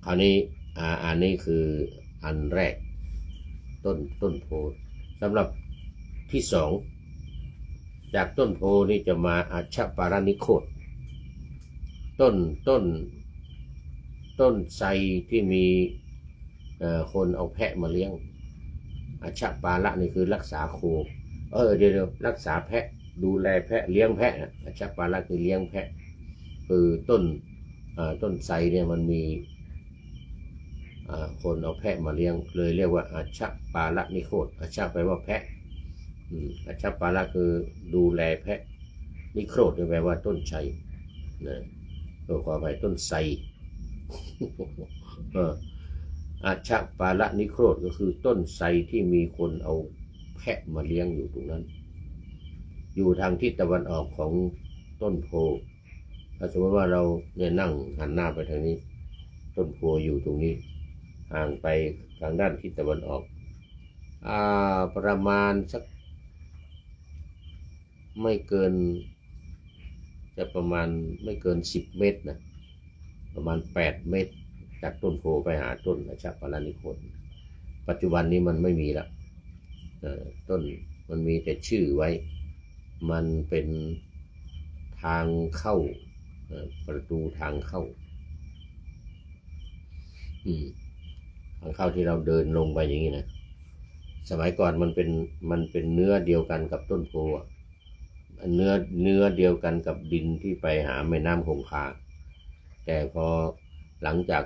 คราวนี้อันนี้คืออันแรกต้นโพสำหรับที่2จากต้นโพนี่จะมาอัชฌปารนิโคตต้นไทรที่มีคนเอาแพะมาเลี้ยงอัชฌปาระนี่คือรักษาโคเดี๋ยวรักษาแพะดูแลแพะเลี้ยงแพะอัชฌปาระคือเลี้ยงแพะคือต้นไทรเนี่ยมันมีคนเอาแพะมาเลี้ยงเลยเรียกว่าอัชฌปาระนิโคตอัชฌแปลว่าแพะอัชฌปาระคือดูแลแพะนิโคตแปลว่าต้นไทรนะขอไปต้นไทรอัชฌปาระนิโคตก็คือต้นไทรที่มีคนเอาแพะมาเลี้ยงอยู่ตรงนั้นอยู่ทางทิศตะวันออกของต้นโพถ้าสมมติว่าเราเนี่ยนั่งหันหน้าไปทางนี้ต้นโพอยู่ตรงนี้ห่างไปทางด้านทิศตะวันออกประมาณสักไม่เกิน10 เมตรนะประมาณ8 เมตรจากต้นโพไปหาต้นอัชฌปาระนิโคตปัจจุบันนี้มันไม่มีแล้ว ต้นมันมีแต่ชื่อไว้มันเป็นทางเข้าประตูทางเข้าทางเข้าที่เราเดินลงไปอย่างนี้นะสมัยก่อนมันเป็นเนื้อเดียวกันกับต้นโพเนื้อเดียวกันกับดินที่ไปหาแม่น้ำคงคาแต่พอหลังจาก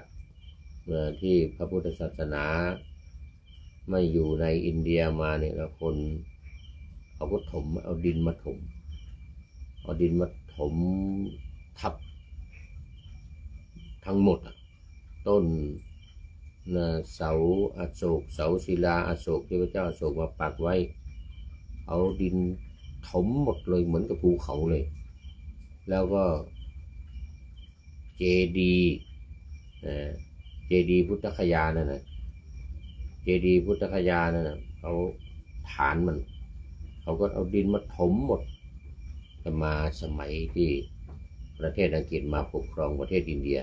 ที่พระพุทธศาสนาไม่อยู่ในอินเดียมาเนี่ยแล้วคนเขาก็เอาดินมาถมทับทั้งหมดต้นเสาอโศกเสาศิลาอโศกที่พระเจ้าอโศกมาปักไว้เอาดินถมหมดเลยเหมือนกับภูเขาเลยแล้วก็เจดีพุทธคยานั่นนะเจดีพุทธคยานั่นนะเขาฐานมันเขาก็เอาดินมาถมหมดมาสมัยที่ประเทศอังกฤษมาปกครองประเทศอินเดีย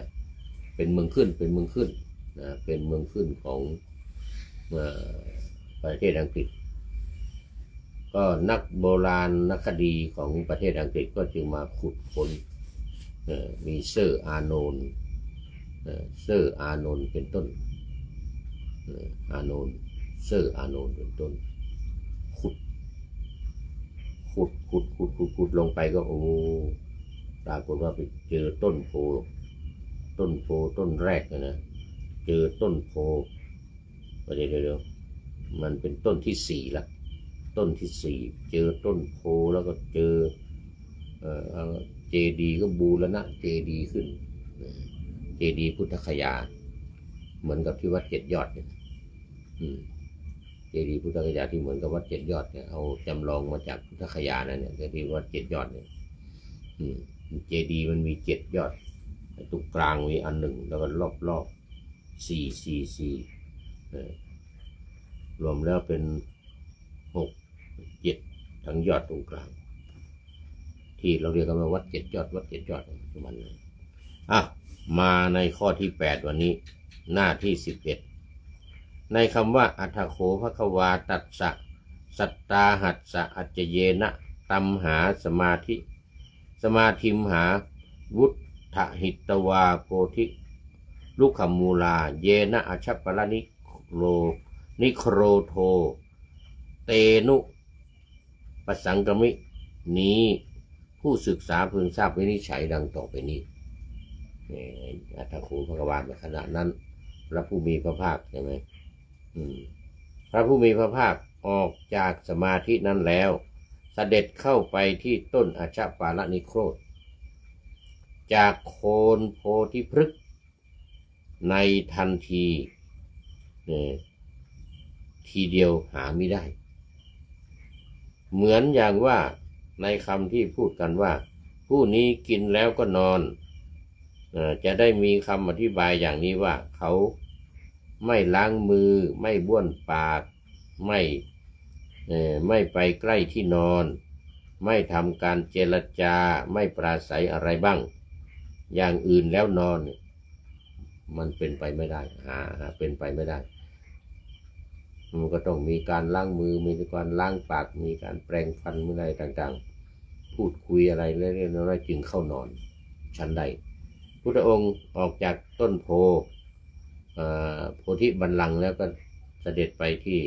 เป็นเมืองขึ้นนะเป็นเมืองขึ้นของประเทศอังกฤษก็นักโบราณนักคดีของประเทศอังกฤษก็จึงมาขุดค้นมีเซอร์อาโนนเป็นต้นเซอร์อาโนนเป็นต้นขุดลงไปก็โอ้ปรากฏว่าไปเจอต้นโพต้นแรกนะเจอต้นโพเดี๋ยวมันเป็นต้นที่สี่ละต้นที่สี่เจอต้นโพแล้วก็เจอเจดีย์ก็บูรณะเจดีย์ขึ้นเจดีย์พุทธคยาเหมือนกับที่วัดเจ็ดยอดเนี่ยเจดีย์พุทธคยาที่เหมือนกับวัดเจ็ดยอดเนี่ยเอาจำลองมาจากพุทธคยานั่นเนี่ยที่วัดเจ็ดยอดเนี่ยเจดีย์มันมีเจ็ดยอดตรงกลางมีอันหนึ่งแล้วก็รอบสี่รวมแล้วเป็น6-7ทั้งยอดตรงกลางที่เราเรียกกันว่าวัดเจ็ดยอดประมาณนั้นมาในข้อที่8วันนี้หน้าที่11ในคำว่าอัฏฐโขภควาตัสสะสัตตาหัสสะอัจเจเยนะตัมหาสมาธิมหาวุฒหิตวาโพธิลุขมูลาเยนะอชัปปะนิโครโทเตนุปสังกมินี้ผู้ศึกษาพึงทราบวินิจฉัยดังต่อไปนี้อัฏฐโขภควาในขณะนั้นพระผู้มีพระภาคใช่ไหมพระผู้มีพระภาคออกจากสมาธินั้นแล้วเสด็จเข้าไปที่ต้นอชัปปานิโครธจากโคนโพธิพฤกษ์ในทันทีทีเดียวหาไม่ได้เหมือนอย่างว่าในคำที่พูดกันว่าผู้นี้กินแล้วก็นอนจะได้มีคำอธิบายอย่างนี้ว่าเขาไม่ล้างมือไม่บ้วนปากไม่ไปใกล้ที่นอนไม่ทำการเจรจาไม่ปราศัยอะไรบ้างอย่างอื่นแล้วนอนมันเป็นไปไม่ได้เป็นไปไม่ได้มันก็ต้องมีการล้างมือมีการล้างปากมีการแปรงฟันอะไรต่างๆพูดคุยอะไรเรื่อยๆจึงเข้านอนชั้นใดพุทธองค์ออกจากต้นโพธิบัลลังก์แล้วก็เสด็จไปที่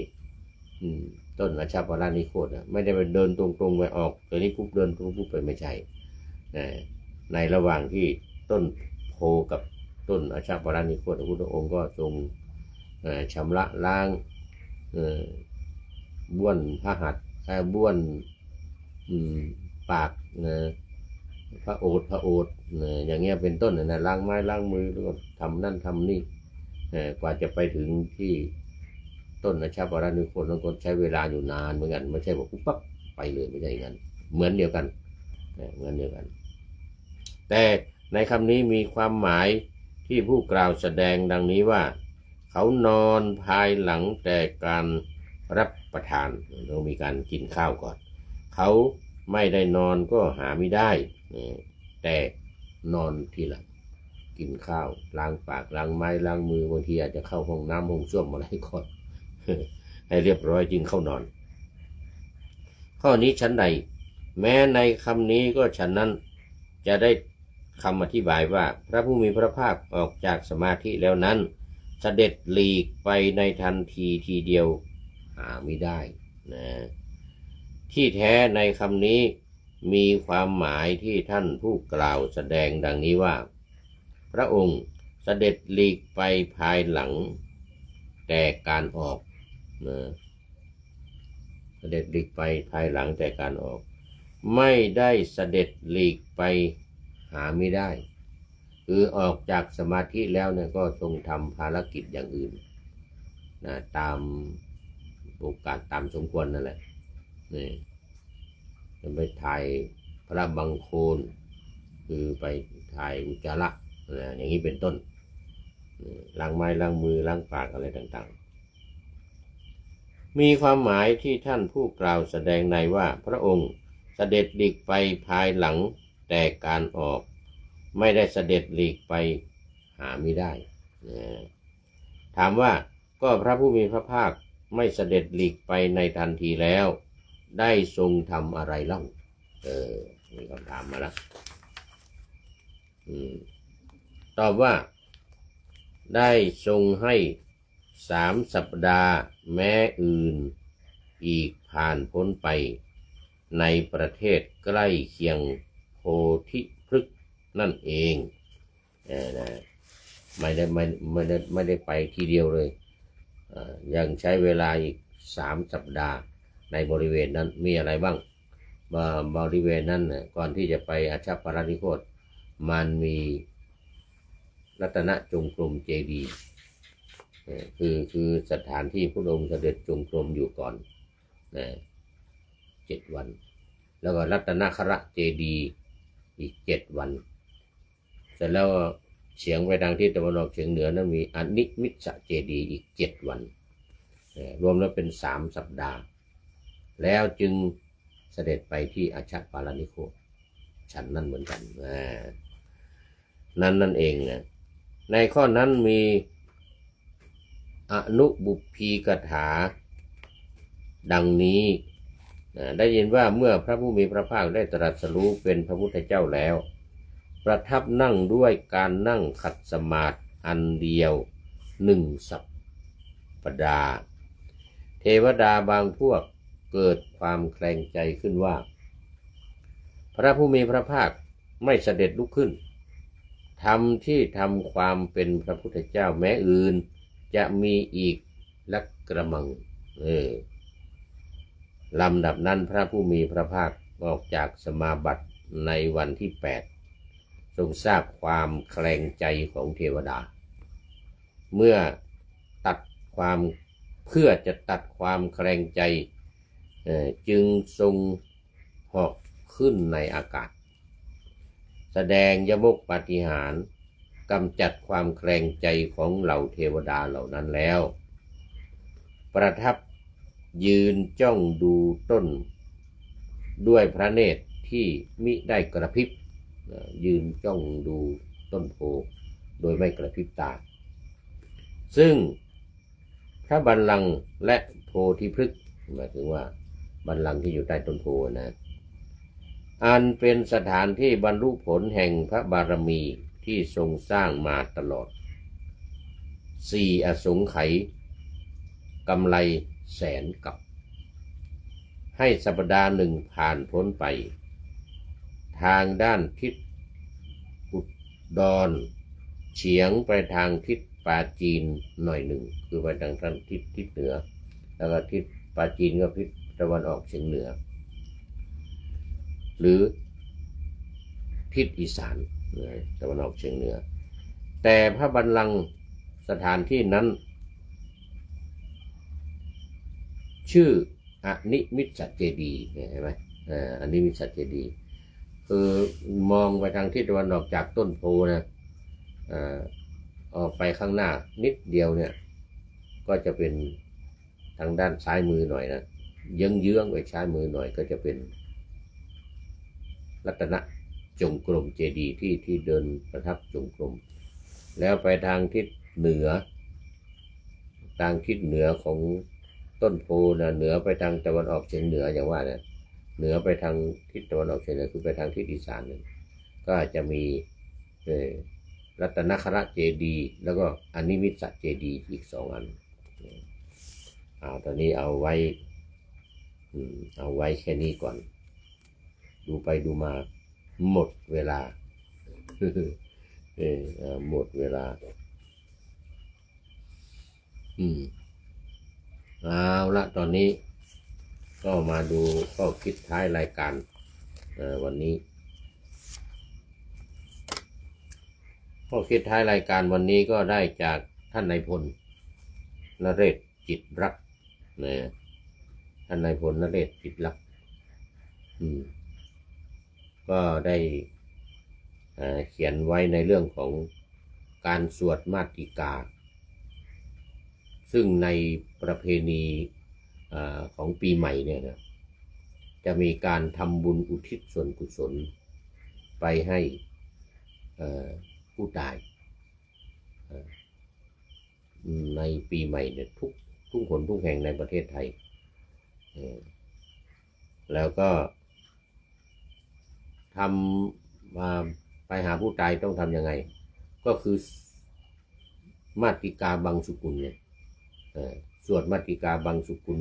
ต้นอชัปปานิโคธไม่ได้ไปเดินตรงๆไปออกตัวนี้ปุ๊บเดินปุ๊บไปไม่ใช่ในระหว่างที่ต้นโพกับต้นอชัปปานิโคธพระพุทธองค์ก็ทรงชำระล้างบ้วนพระหัตถ์บ้วนปากพระโอษฐ์อย่างเงี้ยเป็นต้นนะล้างไม้ล้างมือแล้วก็ทำนั่นทำนี่กว่าจะไปถึงที่ต้นอชัปปานิโคธต้องใช้เวลาอยู่นานเหมือนกันไม่ใช่ว่าปุ๊บปั๊บไปเลยไม่ใช่อย่างนั้นเหมือนเดียวกันแต่ในคำนี้มีความหมายที่ผู้กล่าวแสดงดังนี้ว่าเขานอนภายหลังแต่การรับประทานเรามีการกินข้าวก่อนเขาไม่ได้นอนก็หาไม่ได้แต่นอนทีหลังกินข้าวล้างปากล้างไม้ล้างมือบางทีอาจจะเข้าห้องน้ำห้องส้วมอะไรก่อนให้เรียบร้อยจึงเข้านอน ข้อนี้ฉันใดแม้ในคำนี้ก็ฉันนั้นจะได้คำอธิบายว่าพระผู้มีพระภาคออกจากสมาธิแล้วนั้นเสด็จหลีกไปในทันทีทีเดียวหาไม่ได้นะที่แท้ในคำนี้มีความหมายที่ท่านผู้กล่าวแสดงดังนี้ว่าพระองค์เสด็จหลีกไปภายหลังแต่การออกนะเสด็จหลีกไปภายหลังแต่การออกไม่ได้เสด็จหลีกไปหาไม่ได้คือออกจากสมาธิแล้วเนี่ยก็ทรงทำภารกิจอย่างอื่นนะตามโอกาสตามสมควรนั่นแหละนี่จะไปถ่ายพระบังโคลนคือไปถ่ายอุจจาระอย่างนี้เป็นต้นล้างไม้ล้างมือล้างปากอะไรต่างๆมีความหมายที่ท่านผู้กล่าวแสดงในว่าพระองค์เสด็จหลีกไปภายหลังแต่การออกไม่ได้เสด็จหลีกไปหาไม่ได้ถามว่าก็พระผู้มีพระภาคไม่เสด็จหลีกไปในทันทีแล้วได้ทรงทำอะไรเล่ามีคำถามมาแล้วตอบว่าได้ทรงให้3 สัปดาห์แม้อื่นอีกผ่านพ้นไปในประเทศใกล้เคียงโพธิพฤกษ์นั่นเองไม่ได้ไปทีเดียวเลยยังใช้เวลาอีก3 สัปดาห์ในบริเวณนั้นมีอะไรบ้างบริเวณนั้นก่อนที่จะไปอาชาปารานิโคตมันมีรัตนจงกรมเจดีย์คือสถานที่พระองค์เสด็จจงกรมอยู่ก่อน7 วันแล้วก็รัตนคระเจดีย์อีก7 วันเสร็จแล้วเฉียงไปทางทิศตะวันออกเฉียงเหนือนั้นมีอนิมิตเจดีย์อีก7 วันรวมแล้วเป็น3 สัปดาห์แล้วจึงเสด็จไปที่อาชาปารานิโคตฉันนั่นเหมือนกันนั่นเองในข้อนั้นมีอนุบุพพีกถาดังนี้ได้ยินว่าเมื่อพระผู้มีพระภาคได้ตรัสรู้เป็นพระพุทธเจ้าแล้วประทับนั่งด้วยการนั่งขัดสมาธิอันเดียว1 สัปดาห์เทวดาบางพวกเกิดความแคลงใจขึ้นว่าพระผู้มีพระภาคไม่เสด็จลุกขึ้นทำที่ทำความเป็นพระพุทธเจ้าแม้อื่นจะมีอีกลักกระมังลำดับนั้นพระผู้มีพระภาคออกจากสมาบัติในวันที่8ทรงทราบความแคลงใจของเทวดาเพื่อจะตัดความแคลงใจจึงทรงเหาะขึ้นในอากาศแสดงยมกปาฏิหาริย์กำจัดความแคลงใจของเหล่าเทวดาเหล่านั้นแล้วประทับยืนจ้องดูต้นด้วยพระเนตรที่มิได้กระพริบยืนจ้องดูต้นโพโดยไม่กระพริบตาซึ่งพระบัลลังก์และโพธิพฤกษ์หมายถึงว่าบัลลังก์ที่อยู่ใต้ต้นโพนะอันเป็นสถานที่บรรลุผลแห่งพระบารมีที่ทรงสร้างมาตลอด4 อสงไขยกำไร100,000 กับให้สัปดาห์1ผ่านพ้นไปทางด้านทิศอุดรเฉียงไปทางทิศปาจีนหน่อยหนึ่งคือไปทางทิศเหนือแล้วก็ทิศปาจีนก็ทิศตะวันออกเฉียงเหนือหรือทิศอีสานตะวันออกเฉียงเหนือแต่พระบัลลังก์สถานที่นั้นชื่ออนิมิตสัจเจดีย์เห็นไหมอนิมิตสัจเจดีย์คือมองไปทางทิศตะวันออกจากต้นโพนะออกไปข้างหน้านิดเดียวเนี่ยก็จะเป็นทางด้านซ้ายมือหน่อยนะเยื้องๆไปซ้ายมือหน่อยก็จะเป็นรัตนจงกรมเจดีย์ที่เดินประทับจงกรมแล้วไปทางทิศเหนือของต้นโพนะเหนือไปทางตะวันออกเฉียงเหนืออย่างว่าเนี่ย เหนือไปทางทิศตะวันออกเฉียงเหนือคือไปทางทิศอีสานนึงก็จะมีรัตนคราเจดีย์แล้วก็อนิมิตสเจดีย์อีก2 อันตอนนี้เอาไว้แค่นี้ก่อนดูไปดูมาหมดเวลาหมดเวลาเอาละตอนนี้ก็มาดูข้อคิดท้ายรายการวันนี้ข้อคิดท้ายรายการวันนี้ก็ได้จากท่านนายพลนเรศจิตรักนะท่านนายพลนเรศจิตรักก็ได้เขียนไว้ในเรื่องของการสวดมาติกาซึ่งในประเพณีของปีใหม่เนี่ยนะจะมีการทำบุญอุทิศส่วนกุศลไปให้ผู้ตายในปีใหม่เนี่ยทุกคนทุกแห่งในประเทศไทยแล้วก็ทำมาไปหาผู้ตายต้องทำยังไงก็คือมาติกาบังสุกุลเนี่ยสวดมาติกาบังสุกุล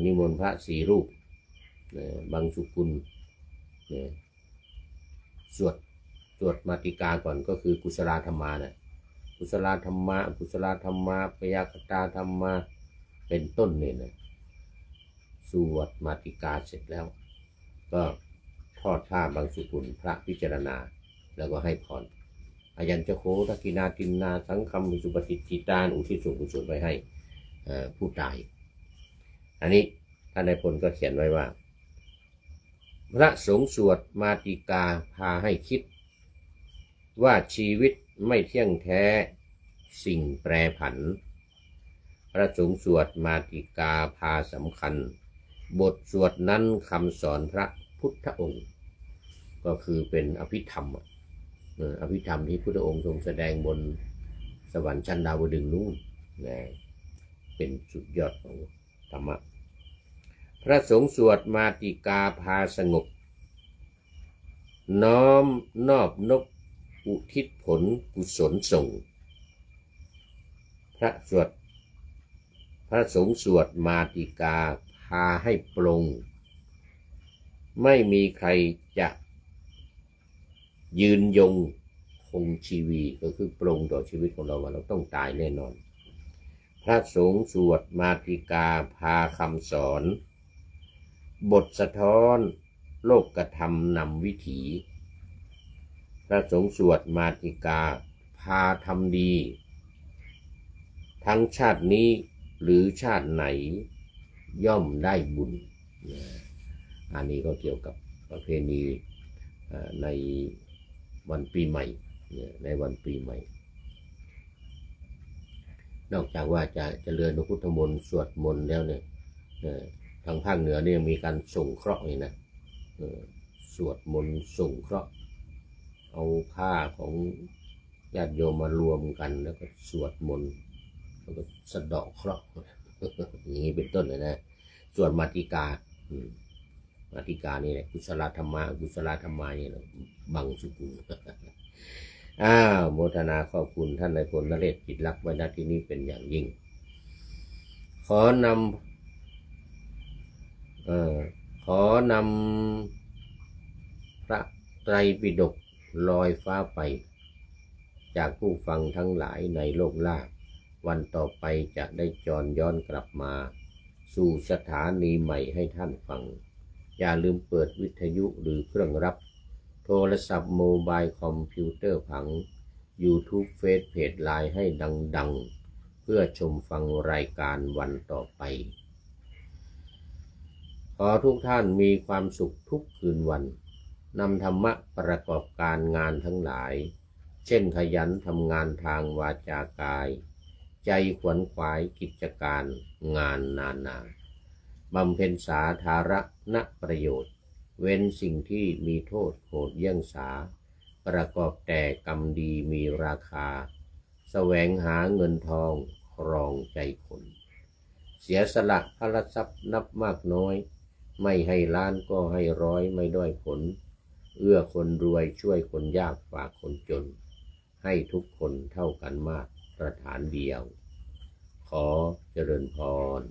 นิมนต์พระ4 รูปบังสุกุลสวดมาติกาก่อนก็คือกุศลธรรมานะกุศลธรรมะกุศลธรรมะปยากตาธรรมะเป็นต้นเนี่ยนะสวดมาติกาเสร็จแล้วก็ทอดผ้าบังสุกุลพระพิจารณาแล้วก็ให้พรอายัญจโคทักกินาตินนาสังคัมมิสุปฏิจิตานอุทิศส่วนกุศลไปให้ผู้ตายอันนี้ท่านนายพลก็เขียนไว้ว่าพระสงฆ์สวดมาติกาพาให้คิดว่าชีวิตไม่เที่ยงแท้สิ่งแปรผันพระสงฆ์สวดมาติกาพาสำคัญบทสวดนั้นคำสอนพระพุทธองค์ก็คือเป็นอภิธรรมอภิธรรมที่พุทธองค์ทรงแสดงบนสวรรค์ชั้นดาวดึงส์นู่นเป็นสุดยอดของธรรมะพระสงฆ์สวดมาติกาพาสงบน้อมนอบนบอุทิศผลกุศลส่งพระสงฆ์สวดมาติกาพาให้ปลงไม่มีใครจะยืนยงคงชีวีก็คือปลงต่อชีวิตของเราว่าเราต้องตายแน่นอนพระสงฆ์สวดมาติกาพาคำสอนบทสะท้อนโลกธรรมนำวิถีพระสงฆ์สวดมาติกาพาทำดีทั้งชาตินี้หรือชาติไหนย่อมได้บุญอันนี้ก็เกี่ยวกับประเพณีในวันปีใหม่ในวันปีใหม่นอกจากว่าจะเจริญพระพุทธมนต์สวดมนต์แล้วเนี่ยทางภาคเหนือเนี่ยมีการส่งเคราะห์นี่นะสวดมนต์ส่งเคราะห์เอาผ้าของญาติโยมมารวมกันแล้วก็สวดมนต์แล้วก็สะเดาะเคราะห์อย่างนี้เป็นต้นเลยนะสวดมาติกามาติกานี่แหละกุศลธรรมะกุศลธรรมานี่แหละบังสุกุลโมทนาขอบคุณท่านนายพลนเรศจิตรักไว้ณที่นี้เป็นอย่างยิ่งขอนำพระไตรปิฎกลอยฟ้าไปจากผู้ฟังทั้งหลายในโลกล่าวันต่อไปจะได้จรย้อนกลับมาสู่สถานีใหม่ให้ท่านฟังอย่าลืมเปิดวิทยุหรือเครื่องรับโทรศัพท์โมบายคอมพิวเตอร์ผัง YouTube เฟซเพจไลน์ให้ดังๆเพื่อชมฟังรายการวันต่อไปขอทุกท่านมีความสุขทุกคืนวันนำธรรมะประกอบการงานทั้งหลายเช่นขยันทำงานทางวาจากายใจขวนขวายกิจการงานนานาบำเพ็ญสาธารณประโยชน์เว้นสิ่งที่มีโทษโหดเยี่ยงสาประกอบแต่กรรมดีมีราคาแสวงหาเงินทองครองใจคนเสียสละพละทรัพย์นับมากน้อย ไม่ให้ล้านก็ให้ร้อยไม่ด้อยผลเอื้อคนรวยช่วยคนยากฝากคนจนให้ทุกคนเท่ากันมากประฐานเดียวขอเจริญพร